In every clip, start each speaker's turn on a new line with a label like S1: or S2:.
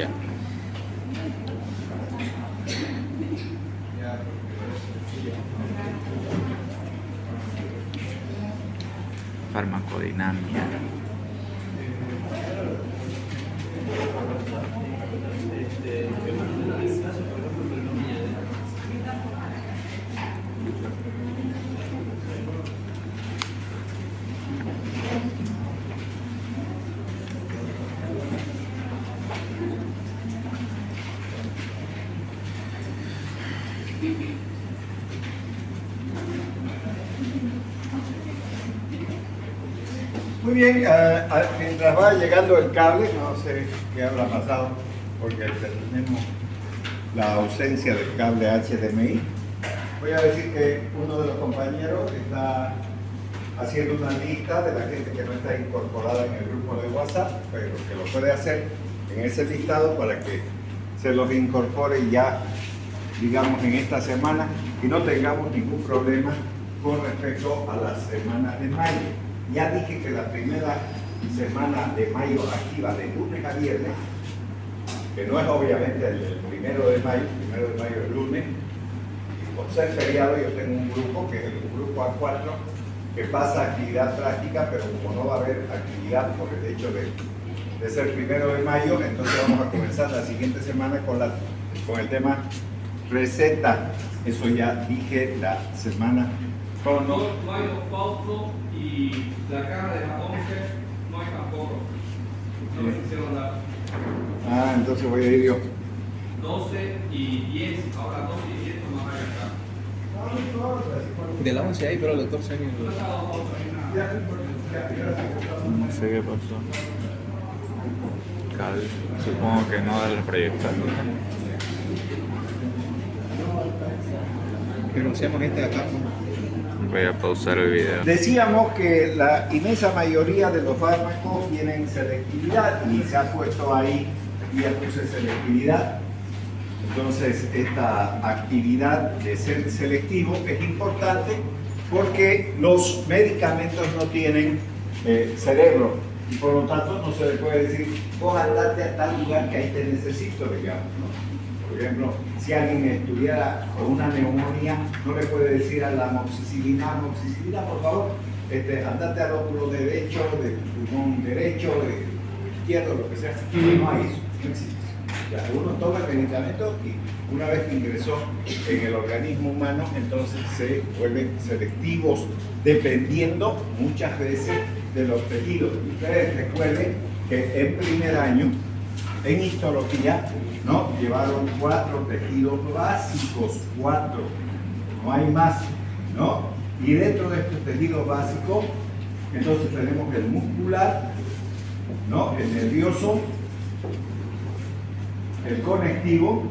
S1: ya. Farmacodinámica.
S2: Muy bien, mientras va llegando el cable, no sé qué habrá pasado, porque tenemos la ausencia del cable HDMI. Voy a decir que uno de los compañeros está haciendo una lista de la gente que no está incorporada en el grupo de WhatsApp, pero que lo puede hacer en ese listado para que se los incorpore ya, digamos, en esta semana y no tengamos ningún problema con respecto a las semanas de mayo. Ya dije que la primera semana de mayo activa de lunes a viernes, que no es obviamente el primero de mayo es lunes, y por ser feriado yo tengo un grupo, que es el grupo A4, que pasa actividad práctica, pero como no va a haber actividad por el hecho de ser primero de mayo, entonces vamos a comenzar la siguiente semana con el tema receta. Eso ya dije la semana.
S3: No hay los pautos y la caja de las 11 no hay tampoco. No les hicieron nada.
S2: Ah, entonces voy a ir yo.
S3: 12 y 10, ahora 12 y 10 no más hay acá.
S4: De la 11 hay, pero los 12 años.
S3: No está los pautos ni nada.
S1: No sé qué pasó. Supongo que no del proyector.
S4: Renunciamos este acá.
S1: Voy a pausar el video.
S2: Decíamos que la inmensa mayoría de los fármacos tienen selectividad y se ha puesto ahí, y ya puse selectividad. Entonces, esta actividad de ser selectivo es importante porque los medicamentos no tienen cerebro y por lo tanto no se le puede decir, vos andate a tal lugar que ahí te necesito, digamos, ¿no? Por ejemplo, si alguien estuviera con una neumonía, no le puede decir a la amoxicilina, por favor, andate al óculo derecho, del pulmón derecho, del izquierdo, lo que sea. No hay eso, no existe. Ya, uno toma el medicamento y una vez que ingresó en el organismo humano, entonces se vuelven selectivos, dependiendo muchas veces de los tejidos. Ustedes recuerden que en primer año, en histología, ¿no? Llevaron 4 tejidos básicos, 4, no hay más, ¿no? Y dentro de estos tejidos básicos, entonces tenemos el muscular, ¿no? El nervioso, el conectivo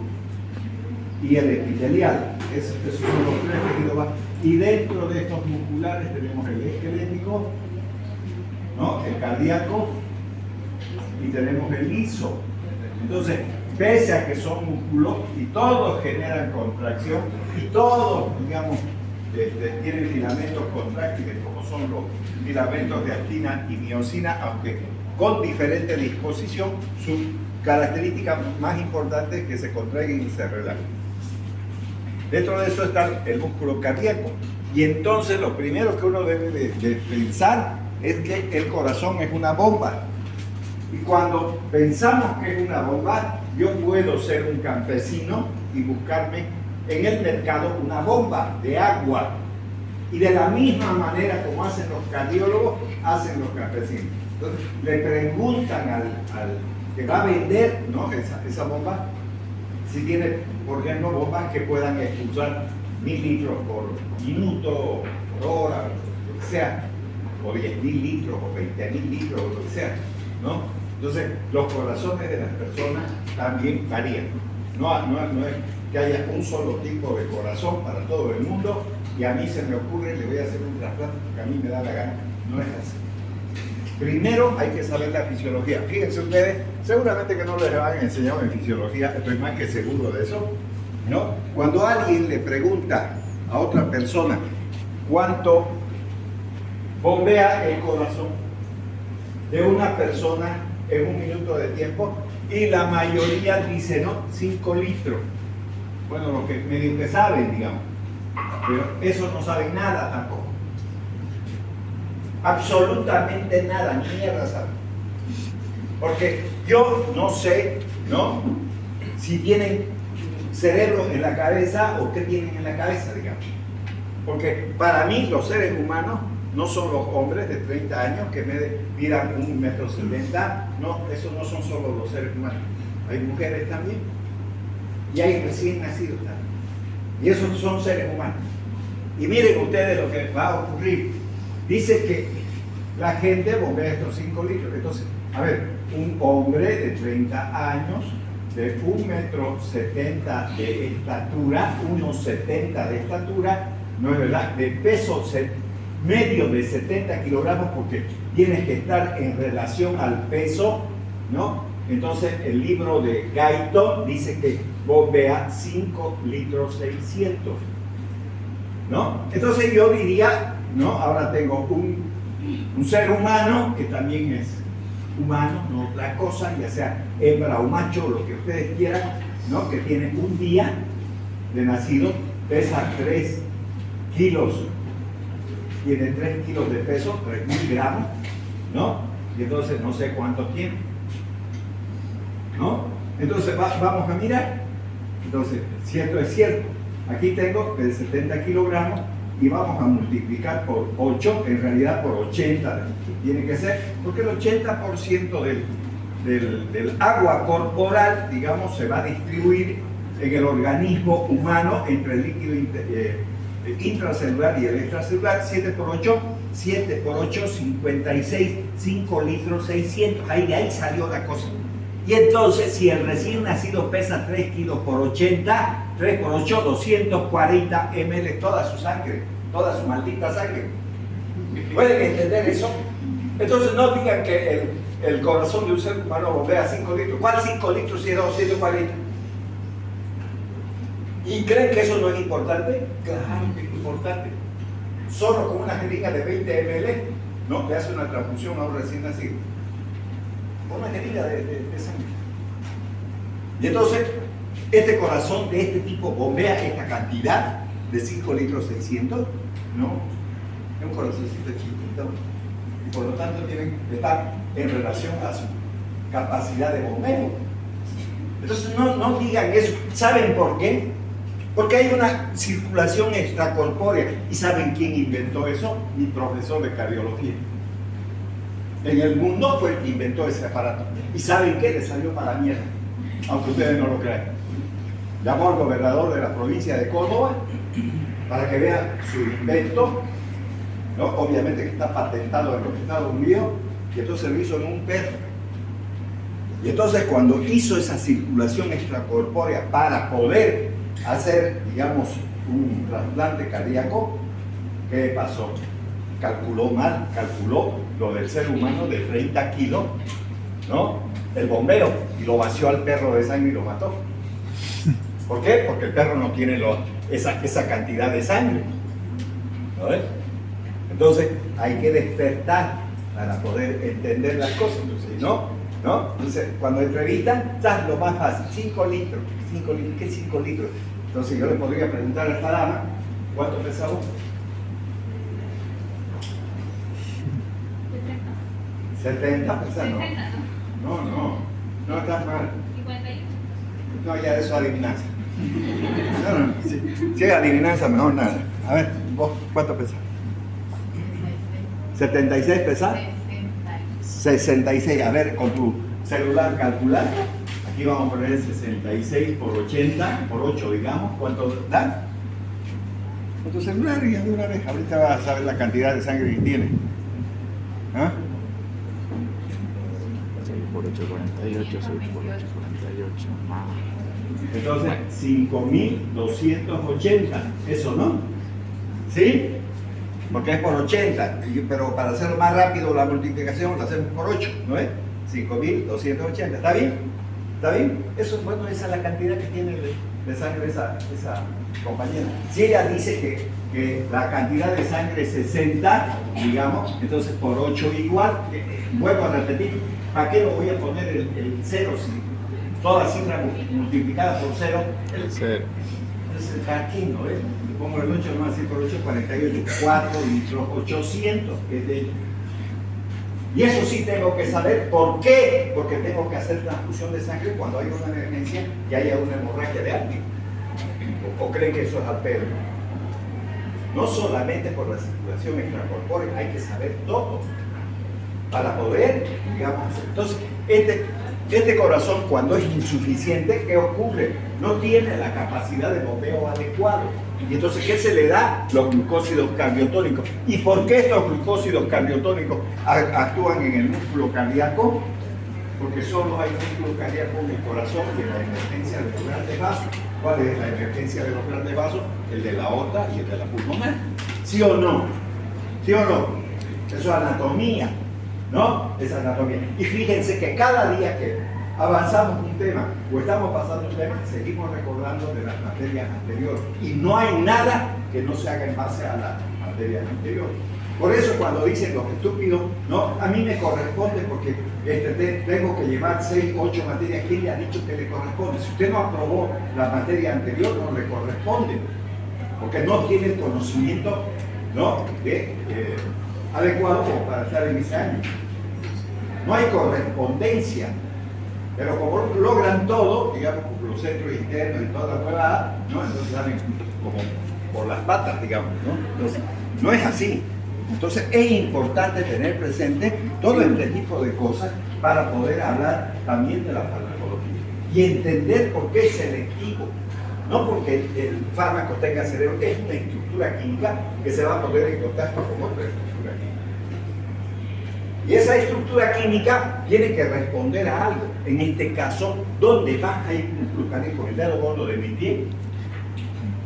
S2: y el epitelial. Esos son los 3 tejidos básicos. Y dentro de estos musculares tenemos el esquelético, ¿no? El cardíaco y tenemos el liso. Entonces, pese a que son músculos y todos generan contracción y todos, digamos, tienen filamentos contráctiles como son los filamentos de actina y miosina, aunque con diferente disposición, su característica más importante es que se contraen y se relajan. Dentro de eso está el músculo cardíaco y entonces lo primero que uno debe de pensar es que el corazón es una bomba. Y cuando pensamos que es una bomba, yo puedo ser un campesino y buscarme en el mercado una bomba de agua. Y de la misma manera como hacen los cardiólogos, hacen los campesinos. Entonces, le preguntan al que va a vender, ¿no? esa bomba, si tiene, por ejemplo, bombas que puedan expulsar 1000 litros por minuto, por hora, lo que sea, o 10.000 litros, o 20.000 litros, o lo que sea, ¿no? Entonces, los corazones de las personas también varían. No es que haya un solo tipo de corazón para todo el mundo y a mí se me ocurre, le voy a hacer un trasplante porque a mí me da la gana. No es así. Primero hay que saber la fisiología. Fíjense ustedes, seguramente que no les han enseñado en fisiología, estoy más que seguro de eso, ¿no? Cuando alguien le pregunta a otra persona cuánto bombea el corazón de una persona en un minuto de tiempo, y la mayoría dice, ¿no? 5 litros. Bueno, lo que medio que saben, digamos, pero eso no saben nada tampoco. Absolutamente nada, ni mierda saben. Porque yo no sé, ¿no? Si tienen cerebro en la cabeza o qué tienen en la cabeza, digamos. Porque para mí los seres humanos no son los hombres de 30 años que miran 1,70 metros. No, esos no son solo los seres humanos. Hay mujeres también. Y hay recién nacidos también. Y esos son seres humanos. Y miren ustedes lo que va a ocurrir. Dice que la gente bombea estos 5 litros. Entonces, a ver, un hombre de 30 años, de 1,70 metros de estatura, 1,70 de estatura, no es verdad, de peso medio de 70 kilogramos, porque tienes que estar en relación al peso, ¿no? Entonces el libro de Guyton dice que bombea 5 litros 600, ¿no? Entonces yo diría, ¿no? Ahora tengo un ser humano que también es humano, no otra cosa, ya sea hembra o macho, lo que ustedes quieran, ¿no? Que tiene un día de nacido, pesa 3 kilos, tiene 3 kilos de peso, 3.000 gramos, ¿no? Y entonces no sé cuánto tiene, ¿no? Entonces vamos a mirar. Entonces, si esto es cierto, aquí tengo de 70 kilogramos y vamos a multiplicar por 8, en realidad por 80 tiene que ser, porque el 80% del agua corporal, digamos, se va a distribuir en el organismo humano entre el líquido intracelular y el extracelular. 7 por 8, 56, 5 litros 600, de ahí salió la cosa. Y entonces, si el recién nacido pesa 3 kilos por 80, 3 por 8, 240 ml, toda su sangre, toda su maldita sangre. ¿Pueden entender eso? Entonces no digan que el corazón de un ser humano bombea 5 litros. ¿Cuál 5 litros si es 240? ¿Y creen que eso no es importante? Claro que es importante. Solo con una jeringa de 20 ml, ¿no? Le hace una transfusión a un recién nacido. Con una jeringa de sangre. Y entonces, este corazón de este tipo bombea esta cantidad de 5 litros 600, ¿no? Es un corazoncito chiquito. Y por lo tanto tienen que estar en relación a su capacidad de bombeo. Entonces no digan eso. ¿Saben por qué? Porque hay una circulación extracorpórea. ¿Y saben quién inventó eso? Mi profesor de cardiología. En el mundo fue el que inventó ese aparato. ¿Y saben qué? Le salió para la mierda, aunque ustedes no lo crean. Llamó al gobernador de la provincia de Córdoba para que vea su invento, ¿no? Obviamente que está patentado en los Estados Unidos, y entonces lo hizo en un perro. Y entonces cuando hizo esa circulación extracorpórea para poder hacer, digamos, un trasplante cardíaco, ¿qué pasó? Calculó mal, calculó lo del ser humano de 30 kilos, ¿no? El bombeo, y lo vació al perro de sangre y lo mató. ¿Por qué? Porque el perro no tiene esa cantidad de sangre, ¿no ves? Entonces hay que despertar para poder entender las cosas. Entonces, ¿no? Entonces, cuando entrevistan, está lo más fácil, 5 litros. 5 litros, ¿qué 5 litros? Entonces yo le podría preguntar a esta dama, ¿cuánto pesa vos? 70 pesa, ¿no?
S5: 60,
S2: No, estás mal.
S5: 51.
S2: No, ya eso es adivinanza. No, si es adivinanza, mejor nada. A ver, vos, ¿cuánto pesas? 76 pesa. 66. A ver, con tu celular calcular. Aquí vamos a poner 66 por 80, por 8, digamos. ¿Cuánto da? Con tu celular y de una vez. Ahorita vas a saber la cantidad de sangre que tiene. ¿Ah?
S1: 6 por 8, 48, 6 por 8, 48, más.
S2: Entonces, 5.280. Eso, ¿no? ¿Sí? Porque es por 80, pero para hacerlo más rápido la multiplicación la hacemos por 8, ¿no es? 5.280, ¿está bien? ¿Está bien? Eso, bueno, esa es la cantidad que tiene de sangre esa compañera. Si ella dice que la cantidad de sangre es 60, digamos, entonces por 8 igual, vuelvo a repetir, ¿Para qué lo voy a poner el 0 si toda cifra multiplicada por 0?
S1: El cero.
S2: Es el jardín, ¿no? Le pongo el 8 más 5 por 8, 48, 4 litros, 800, que es de... Y eso sí tengo que saber. ¿Por qué? Porque tengo que hacer transfusión de sangre cuando hay una emergencia y haya una hemorragia de alguien. ¿O creen que eso es al pedo? No solamente por la circulación extracorpórea, hay que saber todo para poder, digamos, entonces, este corazón cuando es insuficiente, ¿qué ocurre? No tiene la capacidad de bombeo adecuado. Y entonces, ¿qué se le da? Los glucósidos cardiotónicos. ¿Y por qué estos glucósidos cardiotónicos actúan en el músculo cardíaco? Porque solo hay músculo cardíaco en el corazón y en la emergencia de los grandes vasos. ¿Cuál es la emergencia de los grandes vasos? El de la aorta y el de la pulmonar. ¿Sí o no? ¿Sí o no? Eso es anatomía, ¿no? Es anatomía. Y fíjense que cada día que avanzamos un tema o estamos pasando un tema, seguimos recordando de las materias anteriores. Y no hay nada que no se haga en base a las materias anteriores. Por eso cuando dicen los estúpidos, no, a mí me corresponde porque tengo que llevar 6, 8 materias. ¿Quién le ha dicho que le corresponde? Si usted no aprobó la materia anterior, no le corresponde, porque no tiene el conocimiento, ¿no?, adecuado como para estar en ese año. No hay correspondencia, pero como logran todo, digamos, los centros internos y toda la huevada, ¿no?, entonces salen como por las patas, digamos, ¿no? Entonces, no es así. Entonces es importante tener presente todo este tipo de cosas para poder hablar también de la farmacología y entender por qué es selectivo. No porque el fármaco tenga cerebro, es una estructura química que se va a poner en contacto con otra estructura química. Y esa estructura química tiene que responder a algo. En este caso, ¿dónde baja el músculo cardíaco? En el dedo gordo de mi pie,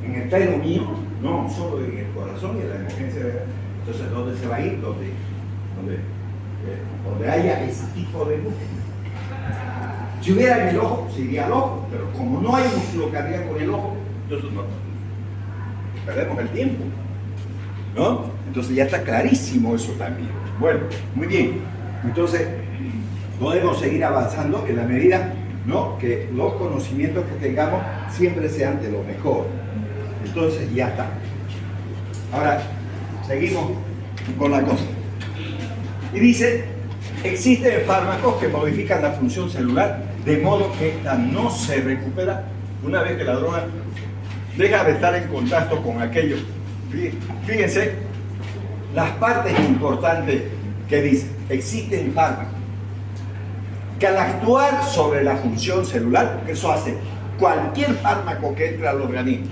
S2: en el pelo mío, no, solo en el corazón y en la emergencia de... Entonces, ¿dónde se va a ir? Donde haya ese tipo de músculo. Si hubiera en el ojo, se iría al ojo, pero como no hay músculo cardíaco en el ojo, entonces no, perdemos el tiempo, ¿no? Entonces ya está clarísimo eso también. Bueno, muy bien. Entonces, podemos seguir avanzando en la medida, ¿no?, que los conocimientos que tengamos siempre sean de lo mejor. Entonces, ya está. Ahora, seguimos con la cosa. Y dice, existen fármacos que modifican la función celular de modo que ésta no se recupera una vez que la droga deja de estar en contacto con aquello. Fíjense las partes importantes que dice. Existen fármacos que al actuar sobre la función celular, porque eso hace cualquier fármaco que entre al organismo,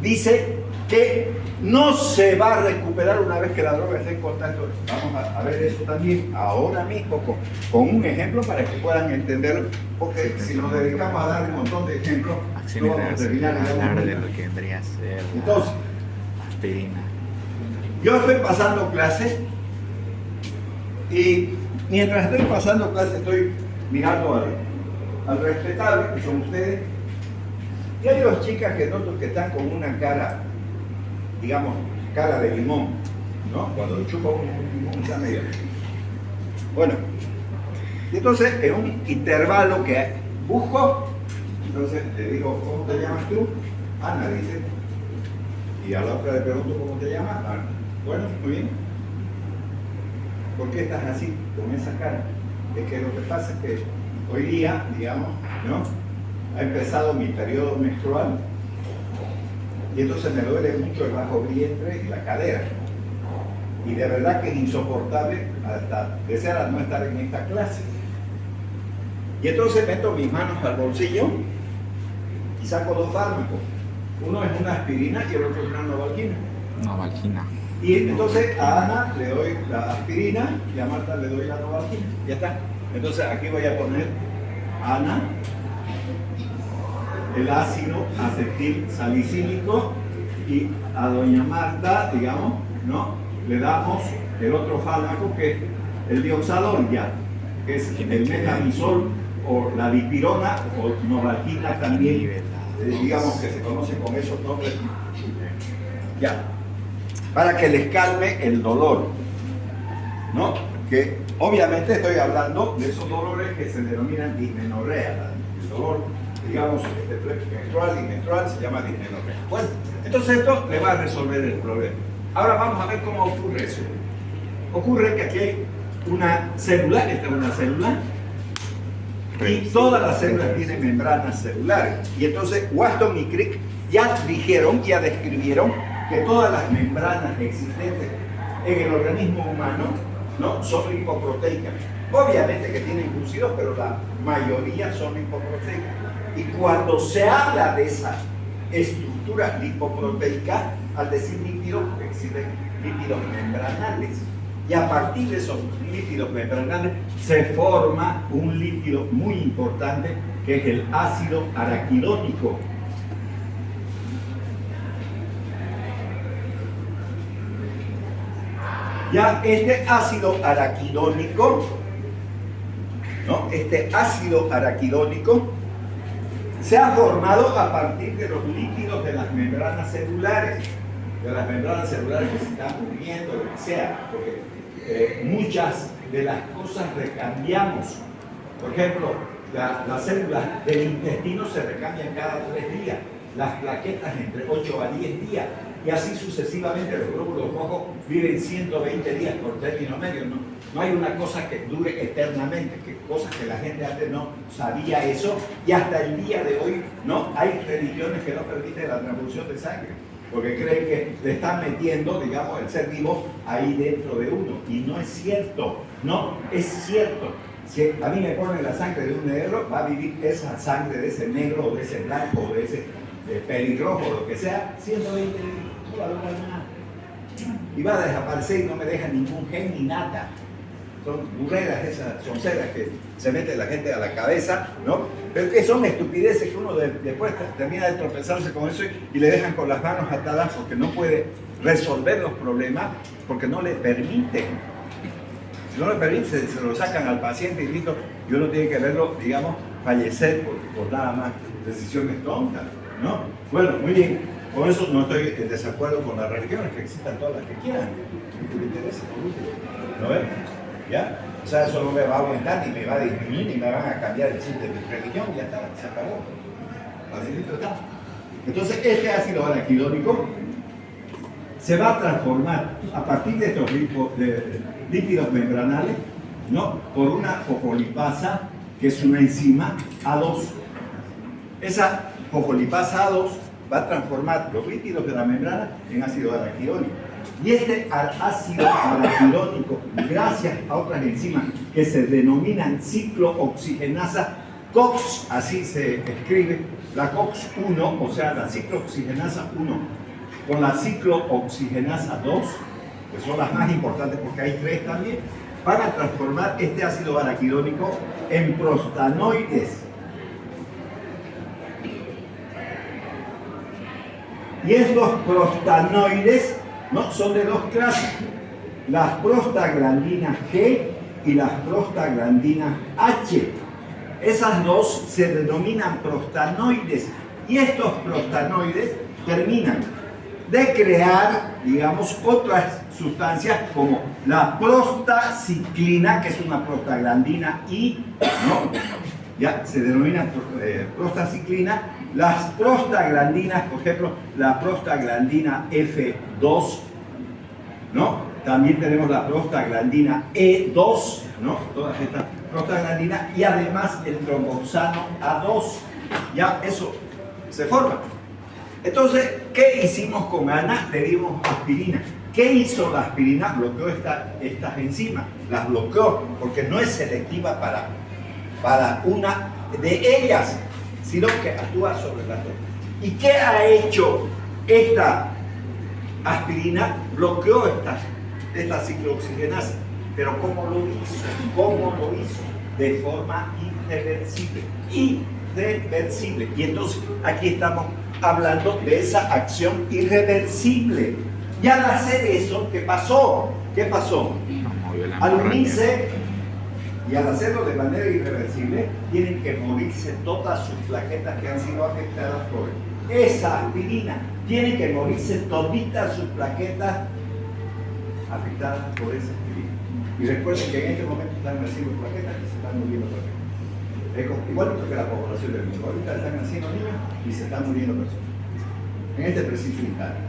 S2: dice que no se va a recuperar una vez que la droga esté en contacto. Vamos a ver eso también ahora mismo con un ejemplo para que puedan entenderlo, porque si nos dedicamos a dar un montón de ejemplos, no vamos a terminar en
S1: hablar de lo que vendría a ser
S2: entonces,
S1: aspirina.
S2: Yo estoy pasando clases y mientras estoy pasando clases estoy mirando al respetable, que son ustedes, y hay dos chicas que noto que están con una cara, digamos, cara de limón, ¿no? Cuando chupa un limón está medio. Bueno, y entonces en un intervalo que busco, entonces le digo, ¿cómo te llamas tú? Ana, dice. Y a la otra le pregunto, ¿cómo te llamas? Ana. Bueno, muy bien. ¿Por qué estás así, con esa cara? Es que lo que pasa es que hoy día, digamos, ¿no?, ha empezado mi periodo menstrual. Y entonces me duele mucho el bajo vientre y la cadera. Y de verdad que es insoportable hasta desear no estar en esta clase. Y entonces meto mis manos al bolsillo y saco dos fármacos. Uno es una aspirina y el otro es una novalgina.
S1: Novalgina.
S2: Y entonces a Ana le doy la aspirina y a Marta le doy la novalgina. Ya está. Entonces aquí voy a poner Ana, el ácido acetil salicílico, y a doña Marta, digamos, ¿no?, le damos el otro fármaco que es el dioxadol ya, que es el metamizol o la dipirona o novalgina también, digamos que se conoce con esos nombres, ya, para que les calme el dolor, ¿no? que obviamente estoy hablando de esos dolores que se denominan dismenorrea. El dolor, digamos, menstrual y menstrual se llama dismenorrea. Bueno, entonces esto le va a resolver el problema. Ahora vamos a ver cómo ocurre eso. Ocurre que aquí hay una célula, esta es una célula, y todas las células tienen membranas celulares. Y entonces Watson y Crick ya dijeron, ya describieron que todas las membranas existentes en el organismo humano, ¿no?, son lipoproteicas. Obviamente que tienen glúcidos, pero la mayoría son lipoproteicas. Y cuando se habla de esa estructura lipoproteica, al decir lípidos, existen lípidos membranales. Y a partir de esos lípidos membranales se forma un lípido muy importante que es el ácido araquidónico. Ya este ácido araquidónico, ¿no?, este ácido araquidónico se ha formado a partir de los lípidos de las membranas celulares, que se están muriendo, lo que sea, porque muchas de las cosas recambiamos. Por ejemplo, las células del intestino se recambian cada 3 días, las plaquetas entre 8 a 10 días, y así sucesivamente. Los glóbulos rojos viven 120 días por término medio. No hay una cosa que dure eternamente, que cosas que la gente antes no sabía eso, y hasta el día de hoy no hay religiones que no permiten la transfusión de sangre, porque creen que le están metiendo, digamos, el ser vivo ahí dentro de uno, y no es cierto, no es cierto. Si a mí me ponen la sangre de un negro, va a vivir esa sangre de ese negro, o de ese blanco, o de ese pelirrojo, o lo que sea, 120 días, no va a durar nada. Y va a desaparecer y no me deja ningún gen ni nada. Son burreras esas sonceras que se mete la gente a la cabeza, ¿no? Pero que son estupideces que uno después termina de tropezarse con eso y le dejan con las manos atadas porque no puede resolver los problemas, porque no le permiten. Si no le permiten, se lo sacan al paciente y listo, y uno tiene que verlo, digamos, fallecer por nada más decisiones tontas, ¿no? Bueno, muy bien. Por eso no estoy en desacuerdo con las religiones, que existan todas las que quieran. ¿Qué le interesa? ¿No ven? ¿Ya? O sea, eso no me va a aumentar, ni me va a disminuir, ni me van a cambiar el chip de mi religión, ya está, se acabó. Facilito está. Entonces, este ácido araquidónico se va a transformar a partir de estos lípidos membranales, ¿no?, por una fosfolipasa, que es una enzima A2. Esa fosfolipasa A2 va a transformar los lípidos de la membrana en ácido araquidónico. Y este ácido araquidónico, gracias a otras enzimas que se denominan ciclooxigenasa COX, así se escribe, la COX-1, o sea, la ciclooxigenasa 1, con la ciclooxigenasa 2, que son las más importantes porque hay 3 también, van a transformar este ácido araquidónico en prostanoides. Y estos prostanoides, ¿no?, son de 2 clases, las prostaglandinas G y las prostaglandinas H. Esas 2 se denominan prostanoides, y estos prostanoides terminan de crear, digamos, otras sustancias como la prostaciclina, que es una prostaglandina I, ¿no?, ya se denomina prostaciclina. Las prostaglandinas, por ejemplo, la prostaglandina F2, ¿no? También tenemos la prostaglandina E2, ¿no? Todas estas prostaglandinas, y además el tromboxano A2. Ya eso se forma. Entonces, ¿qué hicimos con Ana? Le dimos aspirina. ¿Qué hizo la aspirina? Bloqueó estas enzimas. Las bloqueó porque no es selectiva para una de ellas, sino que actúa sobre las 2. ¿Y qué ha hecho esta aspirina? Bloqueó esta ciclooxigenasa. Pero ¿cómo lo hizo? ¿Cómo lo hizo? De forma irreversible. Irreversible. Y entonces aquí estamos hablando de esa acción irreversible. Y al hacer eso, ¿qué pasó? ¿Qué pasó? Al unirse y al hacerlo de manera irreversible, tienen que morirse todas sus plaquetas que han sido afectadas por esa aspirina. Tienen que morirse toditas sus plaquetas afectadas por esa aspirina. Y recuerden que en este momento están naciendo plaquetas y se están muriendo personas. Igual que la población del mundo. Ahorita están naciendo niños y se están muriendo personas. En este preciso instante.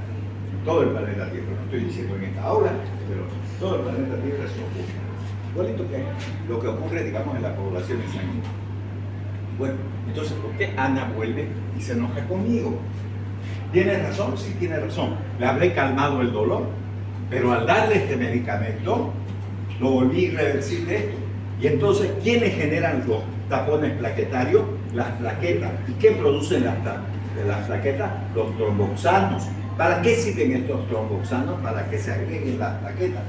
S2: Todo el planeta Tierra. No estoy diciendo en esta aula, pero todo el planeta Tierra es ocurre. Igualito que lo que ocurre, digamos, en la población sanguínea. Bueno, entonces, ¿por qué Ana vuelve y se enoja conmigo? ¿Tiene razón? Sí, tiene razón. Le habré calmado el dolor, pero al darle este medicamento, lo volví irreversible. Y entonces, ¿quiénes generan los tapones plaquetarios? Las plaquetas. ¿Y qué producen las plaquetas? Los tromboxanos. ¿Para qué sirven estos tromboxanos? Para que se agreguen las plaquetas.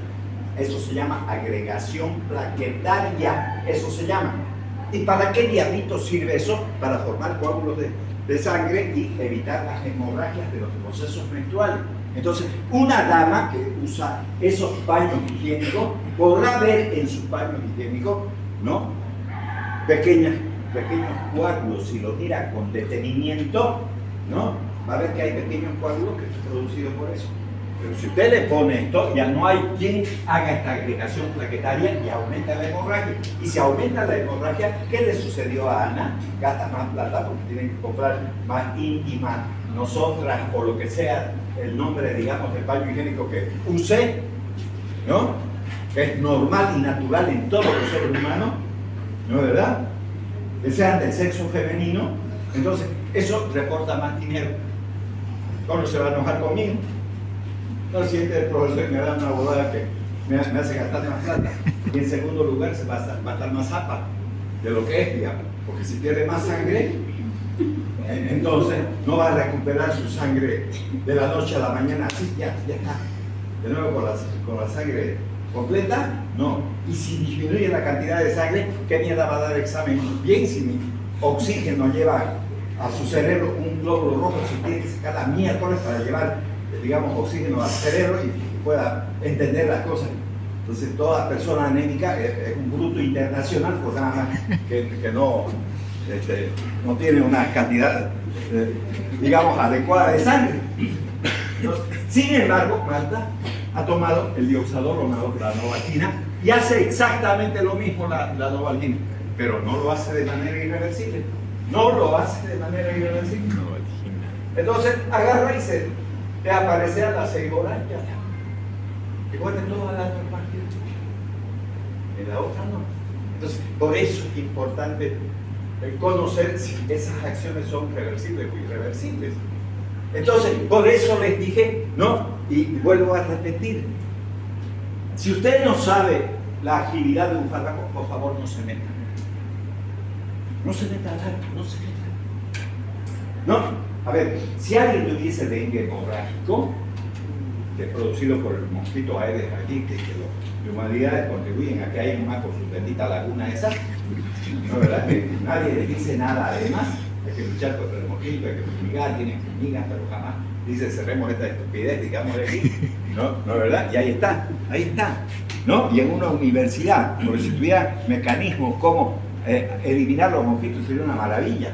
S2: Eso se llama agregación plaquetaria. Eso se llama. ¿Y para qué diablito sirve eso? Para formar coágulos de sangre y evitar las hemorragias de los procesos menstruales. Entonces, una dama que usa esos paños higiénicos podrá ver en sus paños higiénicos, ¿no?, pequeños coágulos. Si lo mira con detenimiento, ¿no?, va a ver que hay pequeños coágulos que son producidos por eso. Pero si usted le pone esto, ya no hay quien haga esta agregación plaquetaria y aumenta la hemorragia. Y si aumenta la hemorragia, ¿qué le sucedió a Ana? Gasta más plata porque tienen que comprar más íntima, nosotras o lo que sea el nombre, digamos, del paño higiénico que use, ¿no?, que es normal y natural en todos los seres humanos, ¿no es verdad?, que sean del sexo femenino. Entonces, eso reporta más dinero. ¿Cómo se va a enojar conmigo? No, siente el profesor y me da una abogada que me hace gastar más plata. Y en segundo lugar, se va a estar más zapa de lo que es, digamos. Porque si pierde más sangre, entonces no va a recuperar su sangre de la noche a la mañana. Así, ya está. De nuevo con la sangre completa, no. Y si disminuye la cantidad de sangre, ¿qué mierda va a dar el examen? Bien, si mi oxígeno lleva a su cerebro un glóbulo rojo, se tiene que sacar la miércoles para llevar, digamos, oxígeno al cerebro y pueda entender las cosas. Entonces, toda persona anémica es un bruto internacional, por nada más que no tiene una cantidad, digamos, adecuada de sangre. Entonces, sin embargo, Marta ha tomado el dioxadol, la Novalgina, y hace exactamente lo mismo la Novalgina, pero no lo hace de manera irreversible. No lo hace de manera irreversible. Entonces, agarra y se te aparecerá la ceibolancha. Igual en todas las otras partes. En la otra no. Entonces, por eso es importante conocer si esas acciones son reversibles o irreversibles. Entonces, por eso les dije, ¿no? Y vuelvo a repetir. Si usted no sabe la agilidad de un fármaco, por favor, no se meta. No se meta al arco, no se meta. No. A ver, si alguien tuviese dengue hemorrágico, que es producido por el mosquito Aedes aegypti, que las humanidades contribuyen a que haya más por su bendita laguna esa, ¿no es verdad? Que nadie les dice nada además, hay que luchar contra el mosquito, hay que fumigar, tienen fumigas, pero jamás dice cerremos esta estupidez, digamos de aquí, ¿no es verdad? Y ahí está, ¿no? Y en una universidad, porque si tuviera mecanismos como eliminar los mosquitos sería una maravilla,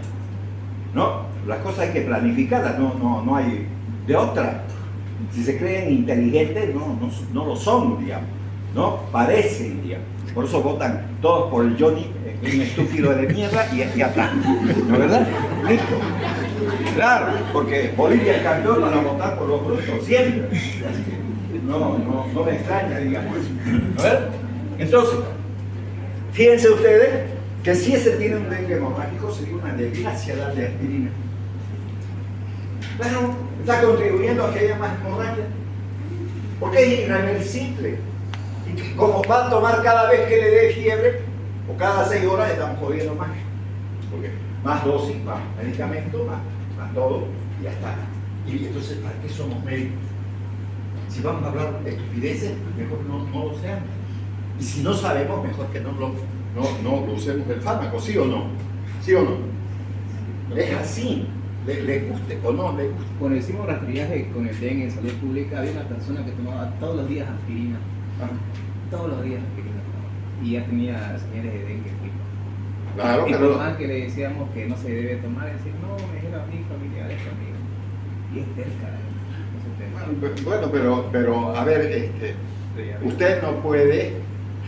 S2: ¿no? Las cosas hay que planificarlas, no hay de otra. Si se creen inteligentes, no lo son, digamos, ¿no? Parecen, digamos. Por eso votan todos por el Johnny, un estúpido de mierda, y aquí atrás, ¿no es verdad? Listo. Claro, porque Bolivia es campeón, van a votar por los brutos, siempre. No me extraña, digamos eso. ¿No es verdad? Entonces, fíjense ustedes que si ese tiene un dengue hemorrágico, sería una desgracia darle aspirina. Claro, está contribuyendo a que haya más hemorragia. Porque es irreversible. Y como va a tomar cada vez que le dé fiebre, o cada 6 horas, estamos jodiendo más. Porque más dosis, más medicamento, más todo, y ya está. Y entonces, ¿para qué somos médicos? Si vamos a hablar de estupideces, mejor no lo seamos. Y si no sabemos, mejor que no lo usemos el fármaco, ¿sí o no? ¿Sí o no? Es así. Le guste o no le guste.
S4: Cuando hicimos rastrillaje con el dengue en salud pública, había una persona que tomaba todos los días aspirina. Todos los días aspirina. Y ya tenía señales de dengue.
S2: Claro,
S4: y
S2: pero...
S4: por más que le decíamos que no se debe tomar, decir, no, me dijeron a mi familia, amigo. Y es cerca.
S2: Bueno, pero a ver, usted no puede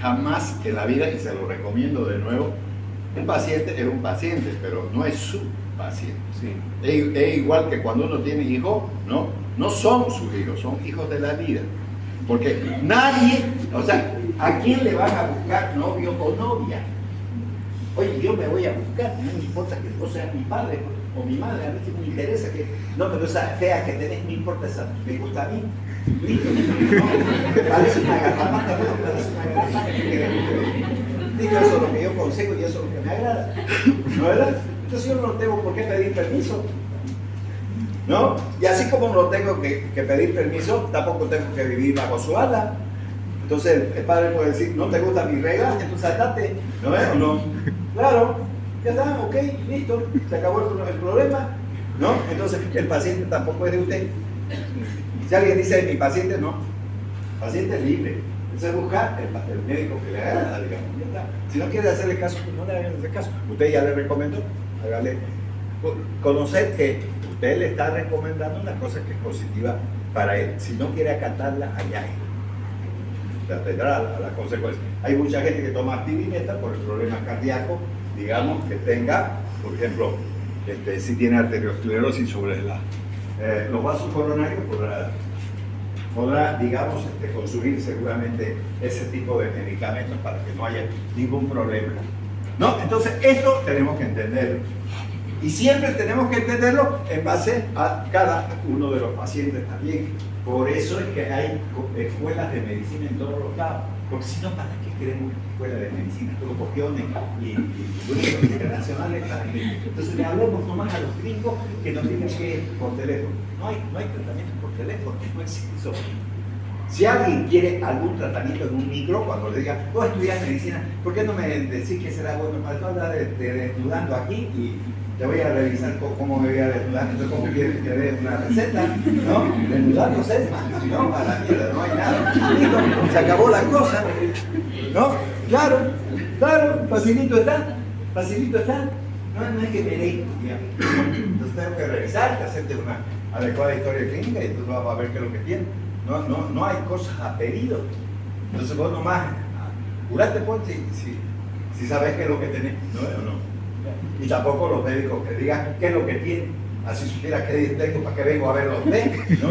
S2: jamás en la vida, y se lo recomiendo de nuevo, un paciente es un paciente, pero no es su paciente.
S4: Sí.
S2: Es igual que cuando uno tiene hijos, no son sus hijos, son hijos de la vida. Porque nadie, o sea, ¿a quién le van a buscar novio o novia? Oye, yo me voy a buscar, no me importa que vos seas mi padre o mi madre, a mí que me interesa que, no, pero esa fea que tenés, me importa esa, me gusta a mí. Listo, ¿no? Parece una garrapata, bueno, parece una garrapata. Digo, eso es lo que yo consigo y eso es lo que me agrada. ¿No verdad? Entonces yo no tengo por qué pedir permiso. ¿No? Y así como no tengo que pedir permiso, tampoco tengo que vivir bajo su ala. Entonces el padre puede decir, no te gusta mi regla, entonces atate. ¿No ves o no? Claro, ya está, ok, listo, se acabó el problema. ¿No? Entonces el paciente tampoco es de usted. Si alguien dice mi paciente, no. El paciente es libre. Entonces busca el médico que le haga, digamos, ya está. Si no quiere hacerle caso, pues no le hagan ese caso. Usted ya le recomendó, hágale conocer que usted le está recomendando una cosa que es positiva para él. Si no quiere acatarla, allá él. O sea, tendrá la consecuencia. Hay mucha gente que toma aspirina por el problema cardíaco, digamos, que tenga, por ejemplo, si tiene arteriosclerosis sobre los vasos coronarios, podrá digamos, consumir seguramente ese tipo de medicamentos para que no haya ningún problema. ¿No? Entonces, esto tenemos que entenderlo. Y siempre tenemos que entenderlo en base a cada uno de los pacientes también. Por eso es que hay escuelas de medicina en todos los lados. Porque si no, ¿para qué queremos escuelas de medicina? Grupos y grupos internacionales. Entonces le hablemos nomás a los gringos que nos digan que es por teléfono. No hay tratamiento por teléfono, no existe eso. Si alguien quiere algún tratamiento en un micro, cuando le diga, vos estudias medicina, ¿por qué no me decís que será bueno para todo hablar de desnudando aquí y te voy a revisar cómo me voy a desnudar? Entonces, ¿cómo quieres que te dé una receta? ¿No? Desnudándose, no, a la mierda, no hay nada. Listo, se acabó la cosa. ¿No? Claro, facilito está. No es que me leí. Entonces tengo que revisarte, hacerte una adecuada historia clínica y entonces vas a ver qué es lo que tiene. No hay cosas a pedido. Entonces vos nomás, curate pues si sabes qué es lo que tenés, ¿no? ¿O no? Y tampoco los médicos que digan qué es lo que tienen. Así supiera qué tengo para que vengo a verlo a usted, ¿no?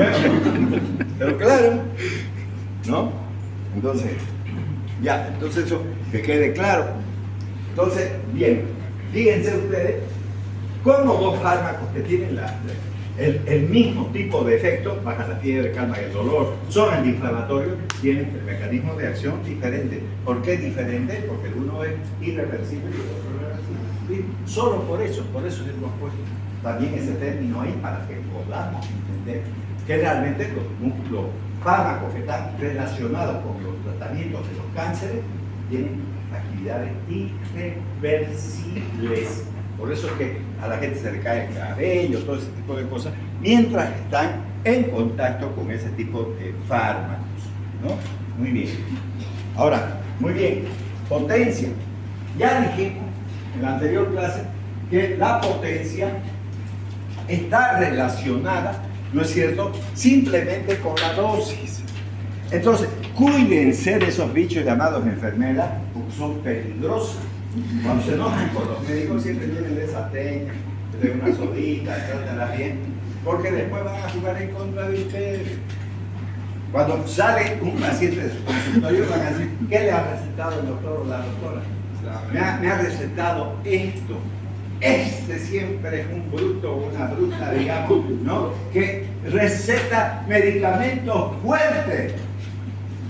S2: Pero claro, ¿no? Entonces, entonces eso que quede claro. Entonces, bien, fíjense ustedes cómo dos fármacos que tienen el mismo tipo de efecto, bajan la fiebre, calman el dolor, son antiinflamatorios, tienen el mecanismo de acción diferente. ¿Por qué diferente? Porque el uno es irreversible y el otro es reversible. Solo por eso hemos puesto también ese término ahí para que podamos entender que realmente los fármacos que están relacionados con los tratamientos de los cánceres tienen actividades irreversibles. Por eso es que a la gente se le cae el cabello, todo ese tipo de cosas, mientras están en contacto con ese tipo de fármacos, ¿no? Muy bien. Ahora, muy bien, potencia. Ya dijimos en la anterior clase que la potencia está relacionada, ¿no es cierto?, simplemente con la dosis. Entonces, cuídense de esos bichos llamados enfermedades, porque son peligrosos. Cuando se enojan con los médicos siempre tienen de esa técnica, de una sodita, trátala bien, porque después van a jugar en contra de ustedes. Cuando sale un paciente de su consultorio van a decir, ¿qué le ha recetado el doctor o la doctora? Me ha recetado esto. Este siempre es un bruto o una bruta, digamos, ¿no? Que receta medicamentos fuertes.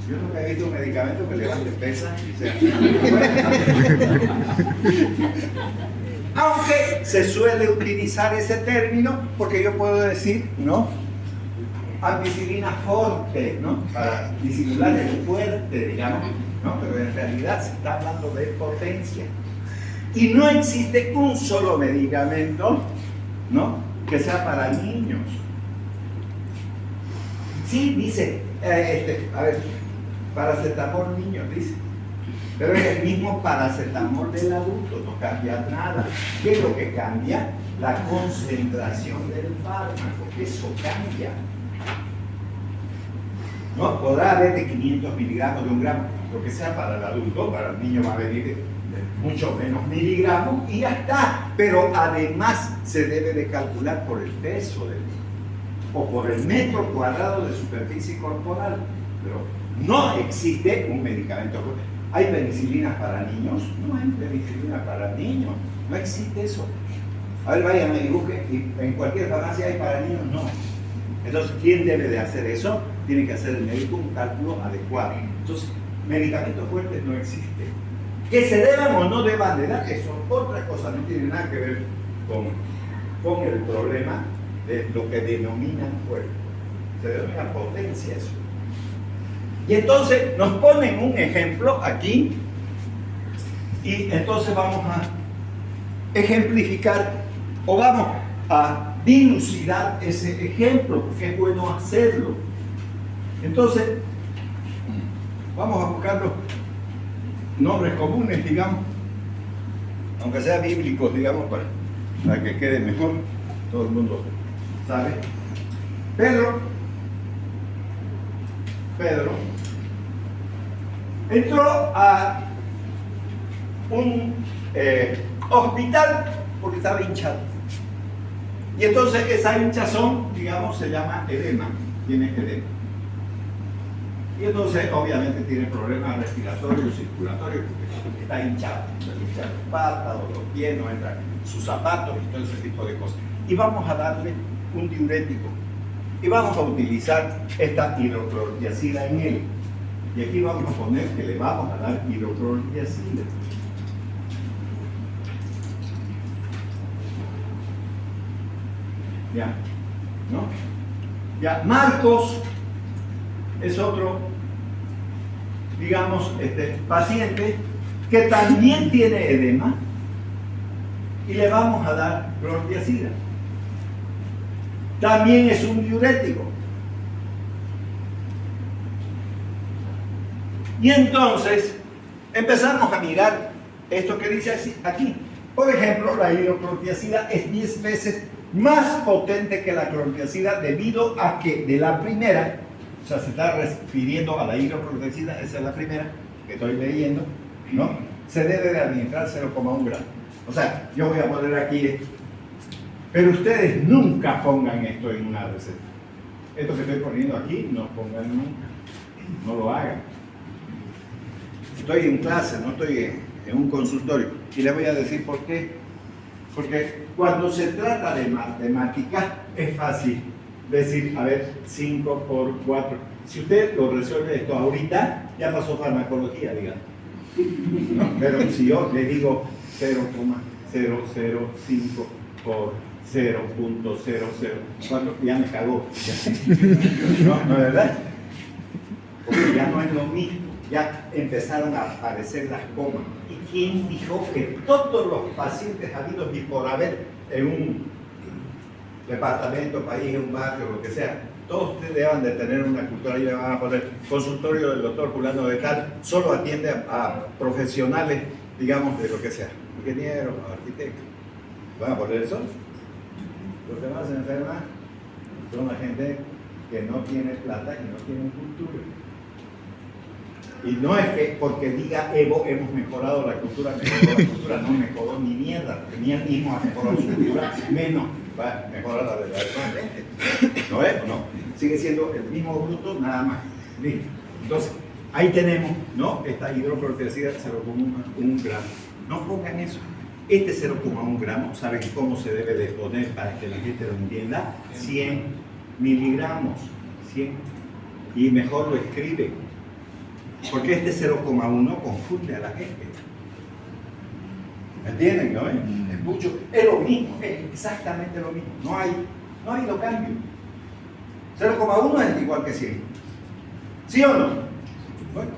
S2: Yo nunca he visto un medicamento que levante pesas y sea. Aunque se suele utilizar ese término, porque yo puedo decir, ¿no? Ampicilina fuerte, ¿no? Para disimular el fuerte, digamos, ¿no? Pero en realidad se está hablando de potencia. Y no existe un solo medicamento, ¿no?, que sea para niños. Sí, dice, paracetamol niño, dice. Pero es el mismo paracetamol del adulto, no cambia nada. ¿Qué es lo que cambia? La concentración del fármaco, eso cambia. ¿no? Podrá haber de 500 miligramos, de 1 gramo, lo que sea para el adulto, para el niño va a venir de mucho menos miligramos y ya está. Pero además se debe de calcular por el peso del niño o por el metro cuadrado de superficie corporal. Pero no existe un medicamento. ¿Hay penicilinas para niños? No hay penicilina para niños. No existe eso. A ver, vayan y busquen, y en cualquier farmacia hay para niños, no. Entonces, ¿quién debe de hacer eso? Tiene que hacer el médico un cálculo adecuado. Entonces, medicamentos fuertes no existen. Que se deban o no deban de dar, eso es otra cosa, no tiene nada que ver con el problema de lo que denominan fuerte. Se denomina potencia eso. Y entonces nos ponen un ejemplo aquí, y entonces vamos a ejemplificar o vamos a dilucidar ese ejemplo, porque es bueno hacerlo. Entonces, vamos a buscar los nombres comunes, digamos, aunque sean bíblicos, digamos, para que quede mejor, todo el mundo sabe. Pedro entró a un hospital porque estaba hinchado. Y entonces esa hinchazón, digamos, se llama edema, tiene edema. Y entonces obviamente tiene problemas respiratorios, circulatorios, porque está hinchado. Entonces hincha las patas o los pies, no entran sus zapatos y todo ese tipo de cosas. Y vamos a darle un diurético. Y vamos a utilizar esta hidroclorotiazida en él. Y aquí vamos a poner que le vamos a dar hidroclorotiazida. Ya, ¿no? Ya, Marcos es otro, digamos, paciente que también tiene edema y le vamos a dar clorotiazida. También es un diurético. Y entonces empezamos a mirar esto que dice aquí. Por ejemplo, la hidroclorotiazida es 10 veces más potente que la clorotiazida debido a que de la primera, o sea, se está refiriendo a la hidroclorotiazida, esa es la primera que estoy leyendo, ¿no? Se debe de administrar 0,1 gramo. O sea, yo voy a poner aquí esto. Pero ustedes nunca pongan esto en una receta. Esto que estoy poniendo aquí, no pongan nunca. No lo hagan. Estoy en clase, no estoy en un consultorio. Y les voy a decir por qué. Porque cuando se trata de matemática, es fácil decir, a ver, 5 por 4. Si usted lo resuelve esto ahorita, ya pasó farmacología, digamos. ¿No? Pero si yo le digo 0,005 por 0.004, ya me cagó. ¿No es verdad? Porque ya no es lo mismo, ya empezaron a aparecer las comas. ¿Y quién dijo que todos los pacientes habidos y por haber en un departamento, país, en un barrio, lo que sea, todos ustedes deben de tener una cultura y le van a poner consultorio del doctor fulano de tal, solo atiende a profesionales, digamos, de lo que sea, ingenieros, arquitectos. ¿Van a poner eso? Los demás se enferman son la gente que no tiene plata y no tiene cultura. Y no es que porque diga Evo hemos mejorado la cultura, no mejoró ni mierda, porque ni él mismo ha mejorado su cultura, menos va a mejorar la de la demás gente. ¿No es? No. Sigue siendo el mismo bruto, nada más. ¿Sí? Entonces, ahí tenemos, ¿no? Esta hidroclorotiazida 0,1 gramo. No pongan eso. Este 0,1 gramo, ¿saben cómo se debe de poner para que la gente lo entienda? 100 miligramos. 100. Y mejor lo escribe. Porque este 0,1 confunde a la gente. ¿Entienden? ¿No? Es mucho. Es lo mismo, es exactamente lo mismo. No ha habido cambio. 0,1 es igual que 100. ¿Sí o no? Bueno,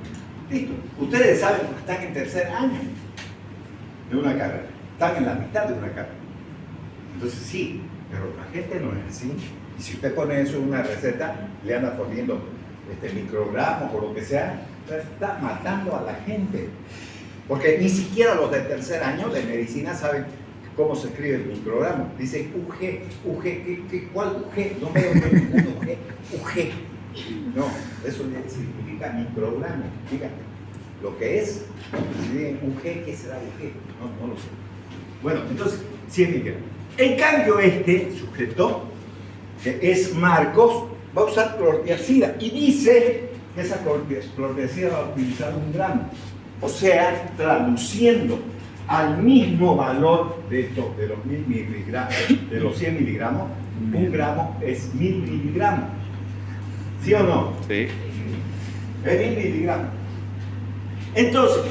S2: listo. Ustedes saben que están en tercer año de una carrera. Están en la mitad de una carrera. Entonces sí, pero la gente no es así. Y si usted pone eso en una receta, le anda poniendo microgramos o lo que sea, está matando a la gente. Porque ni siquiera los de tercer año de medicina saben cómo se escribe el microgramo. Dice UG, ¿cuál UG? No veo ningún UG. No, eso significa microgramo. Fíjate, lo que es, si bien un G, ¿qué será un G? No lo sé. Bueno, entonces, 100 miligramos. En cambio, este sujeto, que es Marcos, va a usar clortiazida y dice que esa clortiazida va a utilizar 1 gramo. O sea, traduciendo al mismo valor de los 1000 miligramos, de los 100 miligramos, 1 gramo es 1000 miligramos. ¿Sí o no?
S1: Sí.
S2: Es 1000 miligramos. Entonces,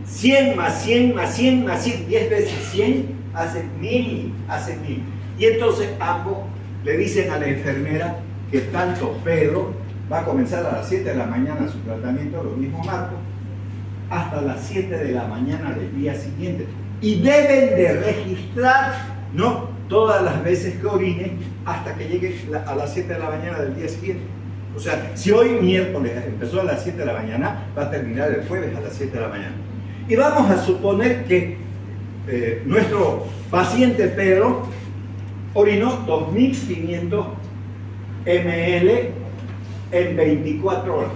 S2: 100 más 100 más 100 más 100, 10 veces 100 hace 1000. Y entonces ambos le dicen a la enfermera que tanto Pedro va a comenzar a las 7 de la mañana su tratamiento, lo mismo Marco, hasta las 7 de la mañana del día siguiente. Y deben de registrar, ¿no?, todas las veces que orine hasta que llegue a las 7 de la mañana del día siguiente. O sea, si hoy miércoles empezó a las 7 de la mañana, va a terminar el jueves a las 7 de la mañana. Y vamos a suponer que nuestro paciente Pedro orinó 2500 ml en 24 horas.